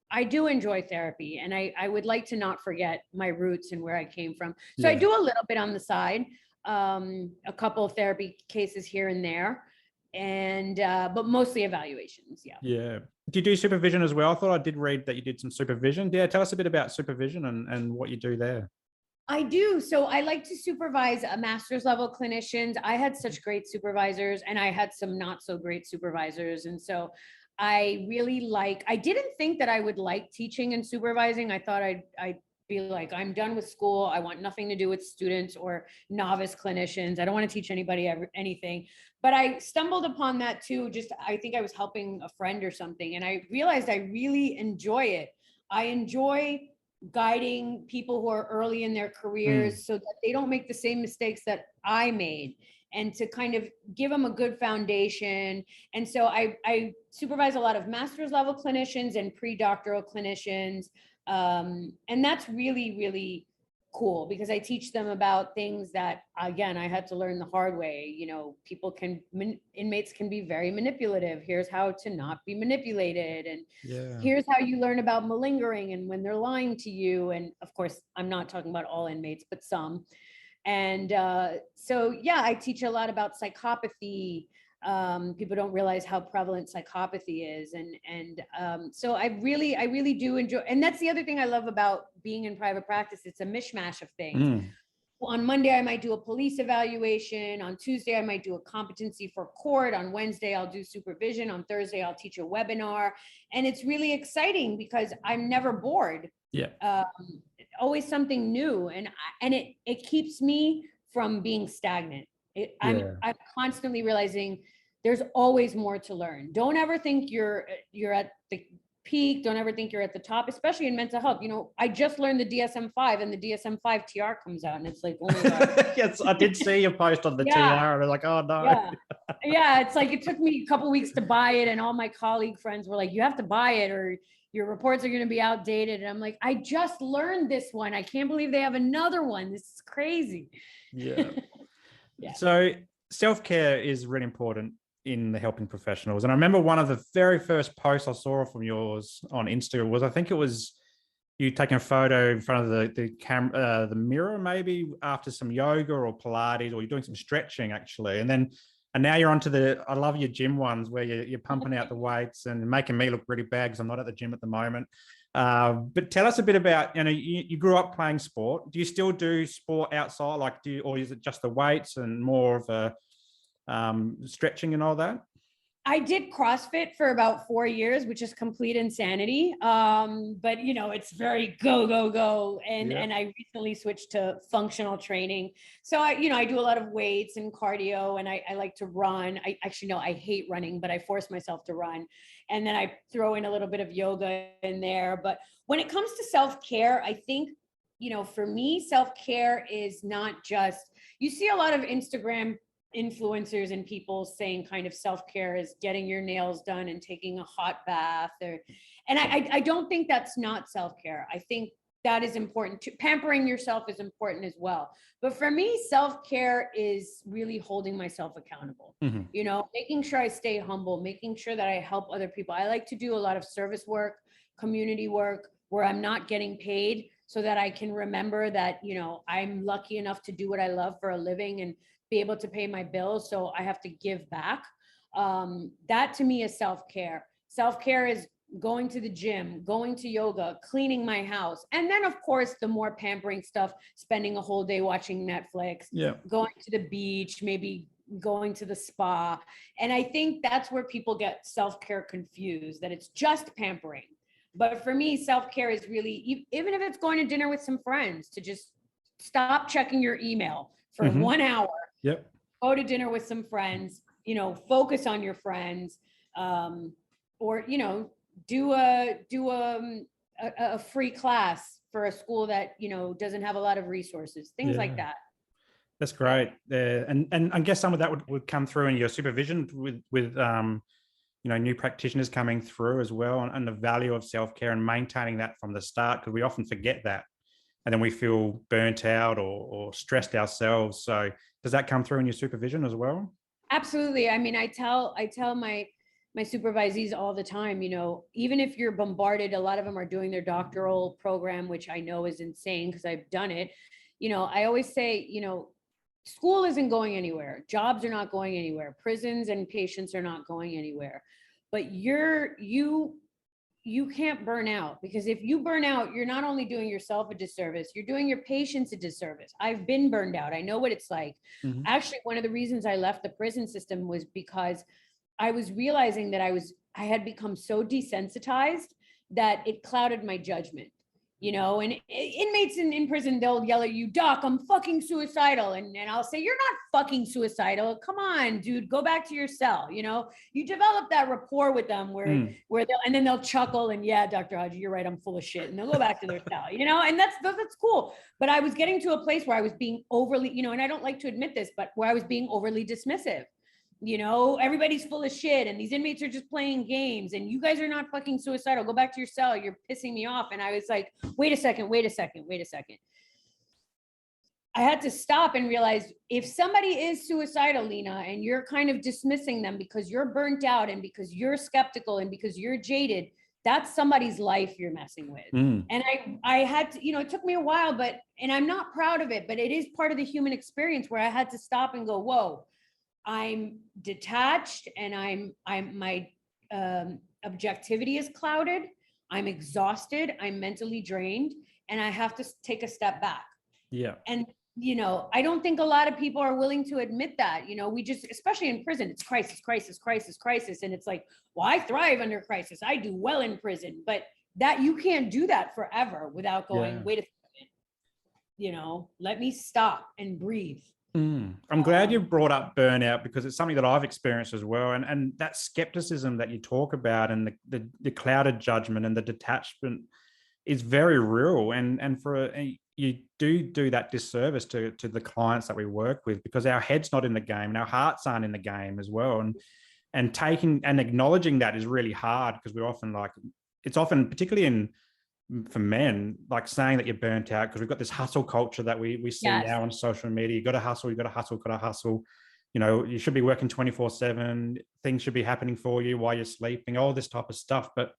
I do enjoy therapy and I would like to not forget my roots and where I came from. So I do a little bit on the side, a couple of therapy cases here and there, and but mostly evaluations. Yeah. Do you do supervision as well? I thought I did read that you did some supervision. Yeah, tell us a bit about supervision and what you do there. I do. So I like to supervise master's level clinicians. I had such great supervisors and I had some not so great supervisors. And so I didn't think that I would like teaching and supervising. I thought I'd be like, I'm done with school. I want nothing to do with students or novice clinicians. I don't want to teach anybody anything. But I stumbled upon that too. I think I was helping a friend or something. And I realized I really enjoy it. I enjoy guiding people who are early in their careers so that they don't make the same mistakes that I made, and to kind of give them a good foundation. And so I supervise a lot of master's level clinicians and pre-doctoral clinicians. And that's really, really cool because I teach them about things that, again, I had to learn the hard way. Inmates can be very manipulative. Here's how to not be manipulated. And here's how you learn about malingering and when they're lying to you. And of course, I'm not talking about all inmates, but some. And I teach a lot about psychopathy. People don't realize how prevalent psychopathy is. So I really do enjoy, and that's the other thing I love about being in private practice. It's a mishmash of things. On Monday, I might do a police evaluation. On Tuesday, I might do a competency for court. On Wednesday, I'll do supervision. On Thursday, I'll teach a webinar. And it's really exciting because I'm never bored. Always something new. And it keeps me from being stagnant. I'm constantly realizing there's always more to learn. Don't ever think you're at the peak. Don't ever think you're at the top, especially in mental health. I just learned the DSM-5 and the DSM-5 TR comes out and it's like, oh my God. Yes, I did see your post on the TR and I was like, oh no. Yeah, it's like it took me a couple of weeks to buy it and all my colleague friends were like, you have to buy it or your reports are going to be outdated. And I'm like, I just learned this one. I can't believe they have another one. This is crazy. Yeah. So self-care is really important in the helping professionals. And I remember one of the very first posts I saw from yours on Instagram was, I think it was you taking a photo in front of the camera, the mirror, maybe after some yoga or Pilates, or you're doing some stretching actually. And now you're onto I love your gym ones where you're pumping out the weights and making me look really bad because I'm not at the gym at the moment. But tell us a bit about, you grew up playing sport. Do you still do sport outside? Or is it just the weights and more of a stretching and all that? I did CrossFit for about 4 years, which is complete insanity. But it's very go, go, go. And I recently switched to functional training. So I do a lot of weights and cardio, and I like to run. I hate running, but I force myself to run. And then I throw in a little bit of yoga in there. But when it comes to self-care, I think, for me, self-care is not just, you see a lot of Instagram influencers and people saying kind of self-care is getting your nails done and taking a hot bath, and I don't think that's not self-care. I think that is important too. Pampering yourself is important as well. But for me, self-care is really holding myself accountable, making sure I stay humble, making sure that I help other people. I like to do a lot of service work, community work, where I'm not getting paid, so that I can remember that, I'm lucky enough to do what I love for a living and be able to pay my bills. So I have to give back. That to me is self-care. Self-care is going to the gym, going to yoga, cleaning my house. And then of course, the more pampering stuff, spending a whole day watching Netflix, going to the beach, maybe going to the spa. And I think that's where people get self-care confused, that it's just pampering. But for me, self-care is really, even if it's going to dinner with some friends, to just stop checking your email for 1 hour. Yep. Go to dinner with some friends, focus on your friends, or, do a free class for a school that, doesn't have a lot of resources, things like that. That's great. And I guess some of that would come through in your supervision with new practitioners coming through as well, and the value of self-care and maintaining that from the start, because we often forget that. And then we feel burnt out or stressed ourselves. So does that come through in your supervision as well? Absolutely. I mean, I tell my supervisees all the time, even if you're bombarded, a lot of them are doing their doctoral program, which I know is insane because I've done it. I always say, school isn't going anywhere. Jobs are not going anywhere. Prisons and patients are not going anywhere. But you can't burn out, because if you burn out, you're not only doing yourself a disservice, you're doing your patients a disservice. I've been burned out. I know what it's like. Actually, one of the reasons I left the prison system was because I was realizing that I had become so desensitized that it clouded my judgment. And inmates in prison, they'll yell at you, "Doc, I'm fucking suicidal." And I'll say, "You're not fucking suicidal. Come on, dude, go back to your cell." You develop that rapport with them where and then they'll chuckle and, "Yeah, Dr. Haji, you're right. I'm full of shit." And they'll go back to their cell, and that's cool. But I was getting to a place where I was being overly, and I don't like to admit this, but where I was being overly dismissive. Everybody's full of shit and these inmates are just playing games and you guys are not fucking suicidal. Go back to your cell. You're pissing me off. And I was like, wait a second. I had to stop and realize, if somebody is suicidal, Lina, and you're kind of dismissing them because you're burnt out and because you're skeptical and because you're jaded, that's somebody's life you're messing with. And I had to, it took me a while, and I'm not proud of it, but it is part of the human experience where I had to stop and go, whoa, I'm detached and my objectivity is clouded. I'm exhausted. I'm mentally drained, and I have to take a step back. Yeah. And, I don't think a lot of people are willing to admit that. We just, especially in prison, it's crisis. And it's like, well, I thrive under crisis. I do well in prison, but that you can't do that forever without going, wait a second, let me stop and breathe. I'm glad you brought up burnout, because it's something that I've experienced as well. And that skepticism that you talk about and the clouded judgment and the detachment is very real. And you do that disservice to the clients that we work with, because our head's not in the game and our hearts aren't in the game as well. And taking and acknowledging that is really hard, because we're often it's often, particularly for men, like saying that you're burnt out, because we've got this hustle culture that we see now on social media. You got to hustle. You should be working 24/7. Things should be happening for you while you're sleeping, all this type of stuff. But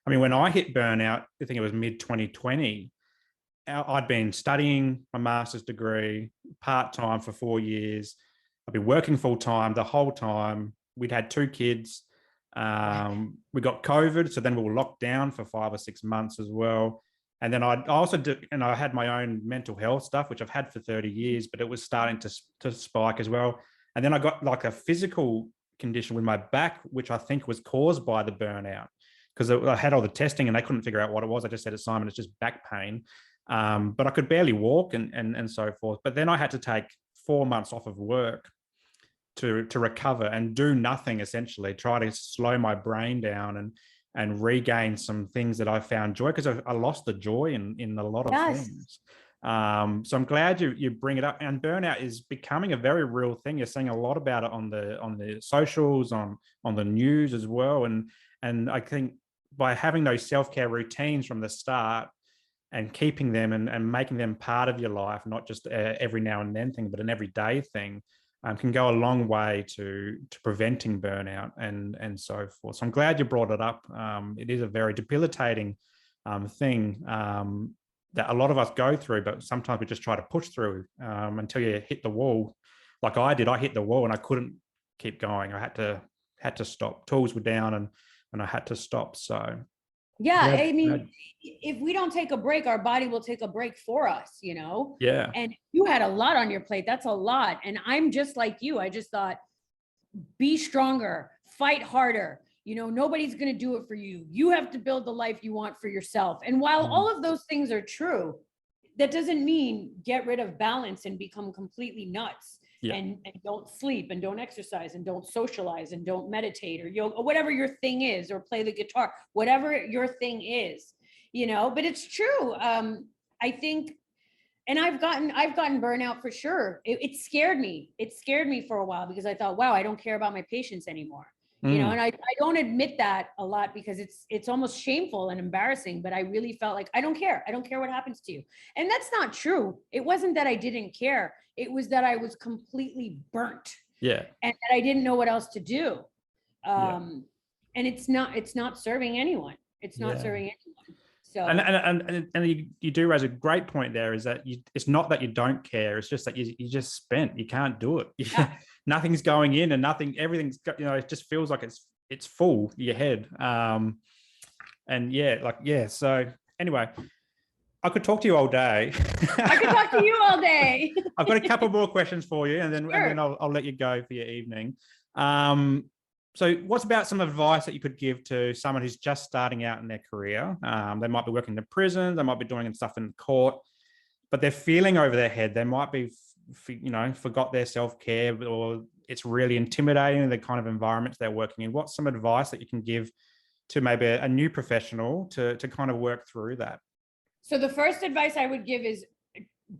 I mean, when I hit burnout, I think it was mid 2020, I'd been studying my master's degree part-time for 4 years. I'd been working full-time the whole time. We'd had 2 kids. We got COVID, so then we were locked down for 5 or 6 months as well. And then I also did, and I had my own mental health stuff, which I've had for 30 years, but it was starting to spike as well. And then I got like a physical condition with my back, which I think was caused by the burnout, because I had all the testing and they couldn't figure out what it was. I just said to Simon, it's just back pain. But I could barely walk and so forth. But then I had to take 4 months off of work to recover and do nothing, essentially, try to slow my brain down and regain some things that I found joy, because I lost the joy in a lot of things. So I'm glad you bring it up. And burnout is becoming a very real thing. You're seeing a lot about it on the socials, on the news as well. And I think by having those self-care routines from the start and keeping them and making them part of your life, not just every now and then thing, but an everyday thing, can go a long way to preventing burnout and so forth. So I'm glad you brought it up. It is a very debilitating thing that a lot of us go through, but sometimes we just try to push through until you hit the wall. Like I did, I hit the wall and I couldn't keep going. I had to stop. Tools were down and I had to stop. So yeah, I mean, if we don't take a break, our body will take a break for us, Yeah. And you had a lot on your plate. That's a lot. And I'm just like you. I just thought, be stronger, fight harder. Nobody's going to do it for you. You have to build the life you want for yourself. And while all of those things are true, that doesn't mean get rid of balance and become completely nuts. Yeah. And don't sleep and don't exercise and don't socialize and don't meditate or yoga, or whatever your thing is, or play the guitar, whatever your thing is, but it's true. I think, and I've gotten burnout for sure. It scared me. It scared me for a while because I thought, wow, I don't care about my patients anymore. And I don't admit that a lot because it's almost shameful and embarrassing, but I really felt like, I don't care. I don't care what happens to you. And that's not true. It wasn't that I didn't care. It was that I was completely burnt. Yeah. And that I didn't know what else to do. Yeah. And it's not serving anyone. It's not serving anyone. So and you do raise a great point there, is that it's not that you don't care, it's just that you just spent, you can't do it. Yeah. Nothing's going in and everything's it just feels like it's full, your head. So anyway, I could talk to you all day. I could talk to you all day. I've got a couple more questions for you, and then I'll let you go for your evening. So what's about some advice that you could give to someone who's just starting out in their career? They might be working in the prison, they might be doing stuff in court, but they're feeling over their head. They might be, forgot their self-care, or it's really intimidating, the kind of environments they're working in. What's some advice that you can give to maybe a new professional to kind of work through that? So the first advice I would give is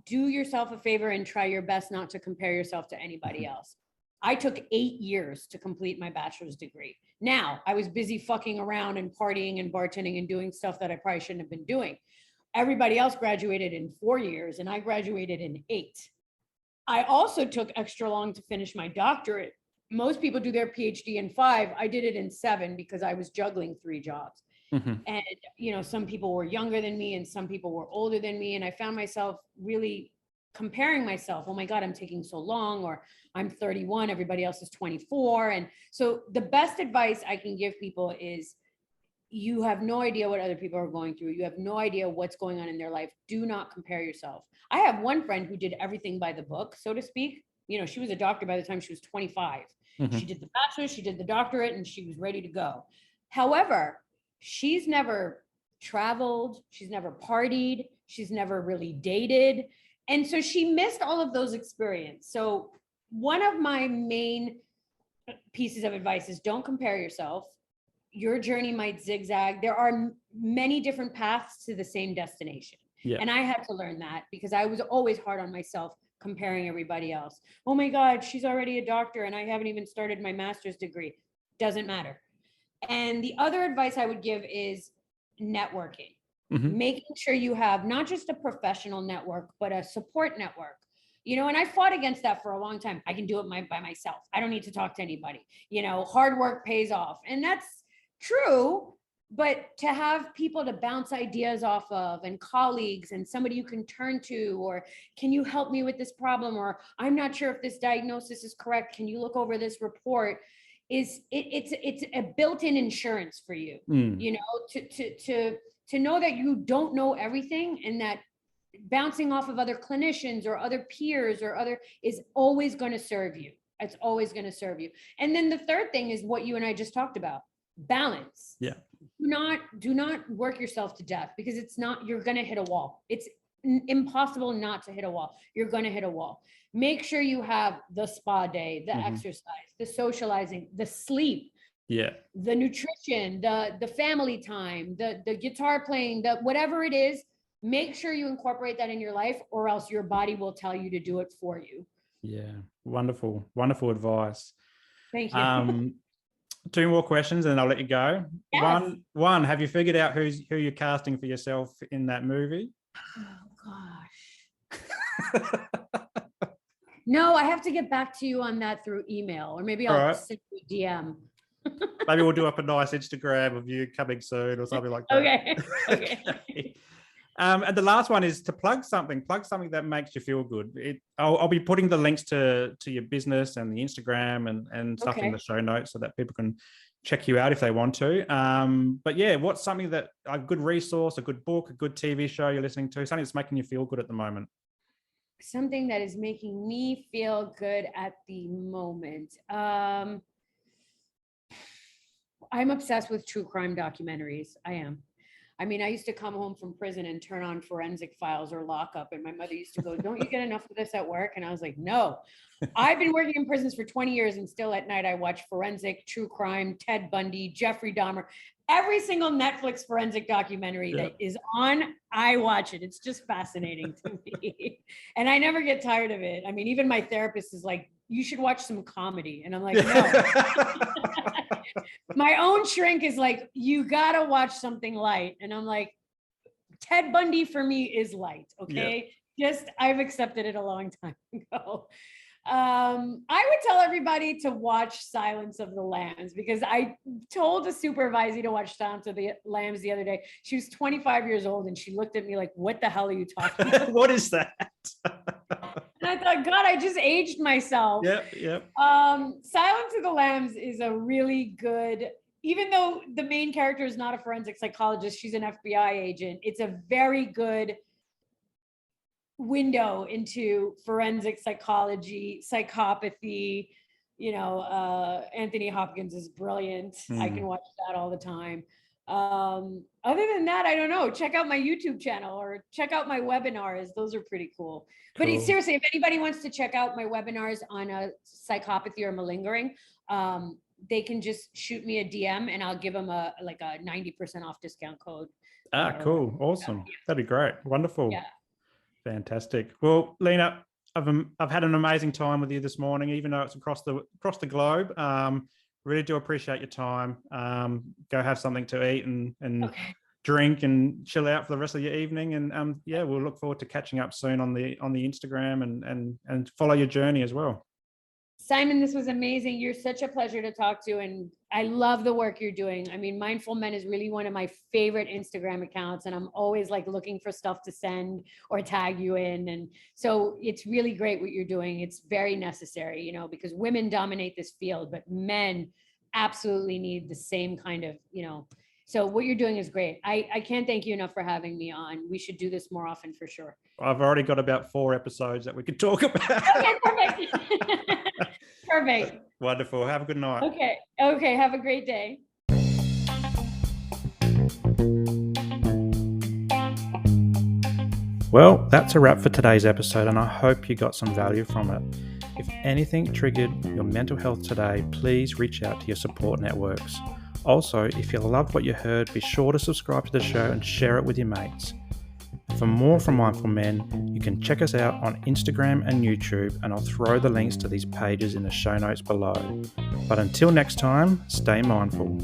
do yourself a favor and try your best not to compare yourself to anybody else. I took 8 years to complete my bachelor's degree. Now, I was busy fucking around and partying and bartending and doing stuff that I probably shouldn't have been doing. Everybody else graduated in 4 years and I graduated in 8. I also took extra long to finish my doctorate. Most people do their PhD in 5. I did it in 7 because I was juggling 3 jobs. And, some people were younger than me and some people were older than me. And I found myself really comparing myself. Oh my God, I'm taking so long, or I'm 31, everybody else is 24. And so the best advice I can give people is you have no idea what other people are going through. You have no idea what's going on in their life. Do not compare yourself. I have one friend who did everything by the book, so to speak. She was a doctor by the time she was 25. She did the bachelor's, she did the doctorate, and she was ready to go. However, she's never traveled, she's never partied, she's never really dated. And so she missed all of those experiences. So one of my main pieces of advice is don't compare yourself. Your journey might zigzag. There are many different paths to the same destination. Yeah. And I had to learn that because I was always hard on myself comparing everybody else. Oh my God, she's already a doctor and I haven't even started my master's degree. Doesn't matter. And the other advice I would give is networking. Making sure you have not just a professional network, but a support network. And I fought against that for a long time. I can do it by myself. I don't need to talk to anybody. Hard work pays off. And that's true. But to have people to bounce ideas off of and colleagues and somebody you can turn to, or can you help me with this problem? Or I'm not sure if this diagnosis is correct. Can you look over this report? it's a built-in insurance for you, Mm. you know, to know that you don't know everything, and that bouncing off of other clinicians or other peers or other is always going to serve you. It's always going to serve you. And then the third thing is what you and I just talked about, balance. Yeah. Do not work yourself to death, because you're going to hit a wall. It's impossible not to hit a wall. You're going to hit a wall. Make sure you have the spa day, the exercise, the socializing, the sleep, Yeah. the nutrition, the family time, the guitar playing, the whatever it is. Make sure you incorporate that in your life, or else your body will tell you to do it for you. Yeah. Wonderful advice. Thank you. 2 more questions and I'll let you go. Yes. One, have you figured out who you're casting for yourself in that movie? Oh gosh. No, I have to get back to you on that through email, or maybe I'll send you a DM. Maybe we'll do up a nice Instagram of you coming soon or something like that. Okay. And the last one is to plug something that makes you feel good. I'll be putting the links to your business and the Instagram and stuff in the show notes so that people can check you out if they want to. But yeah, what's something that a good resource, a good book, a good TV show you're listening to, something that's making you feel good at the moment? Something that is making me feel good at the moment. I'm obsessed with true crime documentaries. I am. I mean, I used to come home from prison and turn on Forensic Files or Lockup, and my mother used to go, "Don't you get enough of this at work?" And I was like, "No." I've been working in prisons for 20 years, and still at night I watch forensic, true crime, Ted Bundy, Jeffrey Dahmer. Every single Netflix forensic documentary that is on, I watch it. It's just fascinating to me. And I never get tired of it. I mean, even my therapist is like, "You should watch some comedy." And I'm like, no. My own shrink is like, "You gotta watch something light." And I'm like, Ted Bundy for me is light. Okay. I've accepted it a long time ago. I would tell everybody to watch Silence of the Lambs, because I told a supervisor to watch Silence of the Lambs the other day. She was 25 years old and she looked at me like, "What the hell are you talking about?" What is that? And I thought, God, I just aged myself. Yep. Silence of the Lambs is a really good, even though the main character is not a forensic psychologist, she's an FBI agent. It's a very good window into forensic psychology, psychopathy. You know, Anthony Hopkins is brilliant. I can watch that all the time. Other than that, I don't know. Check out my YouTube channel or check out my webinars. Those are pretty cool. But seriously, if anybody wants to check out my webinars on psychopathy or malingering, they can just shoot me a DM and I'll give them a 90% off discount code. Cool. Awesome. That'd be great. Wonderful. Yeah. Fantastic. Well, Lina, I've had an amazing time with you this morning, even though it's across the globe. Really do appreciate your time. Go have something to eat and drink and chill out for the rest of your evening. And we'll look forward to catching up soon on the Instagram and follow your journey as well. Simon, this was amazing. You're such a pleasure to talk to, and I love the work you're doing. I mean, Mindful Men is really one of my favorite Instagram accounts, and I'm always like looking for stuff to send or tag you in. And so it's really great what you're doing. It's very necessary, you know, because women dominate this field, but men absolutely need the same kind of, you know, so what you're doing is great. I can't thank you enough for having me on. We should do this more often for sure. I've already got about 4 episodes that we could talk about. Okay, perfect. Perfect. Wonderful. Have a good night. Okay. Have a great day. Well, that's a wrap for today's episode, and I hope you got some value from it. If anything triggered your mental health today, please reach out to your support networks. Also, if you loved what you heard, be sure to subscribe to the show and share it with your mates. For more from Mindful Men, you can check us out on Instagram and YouTube, and I'll throw the links to these pages in the show notes below. But until next time, stay mindful.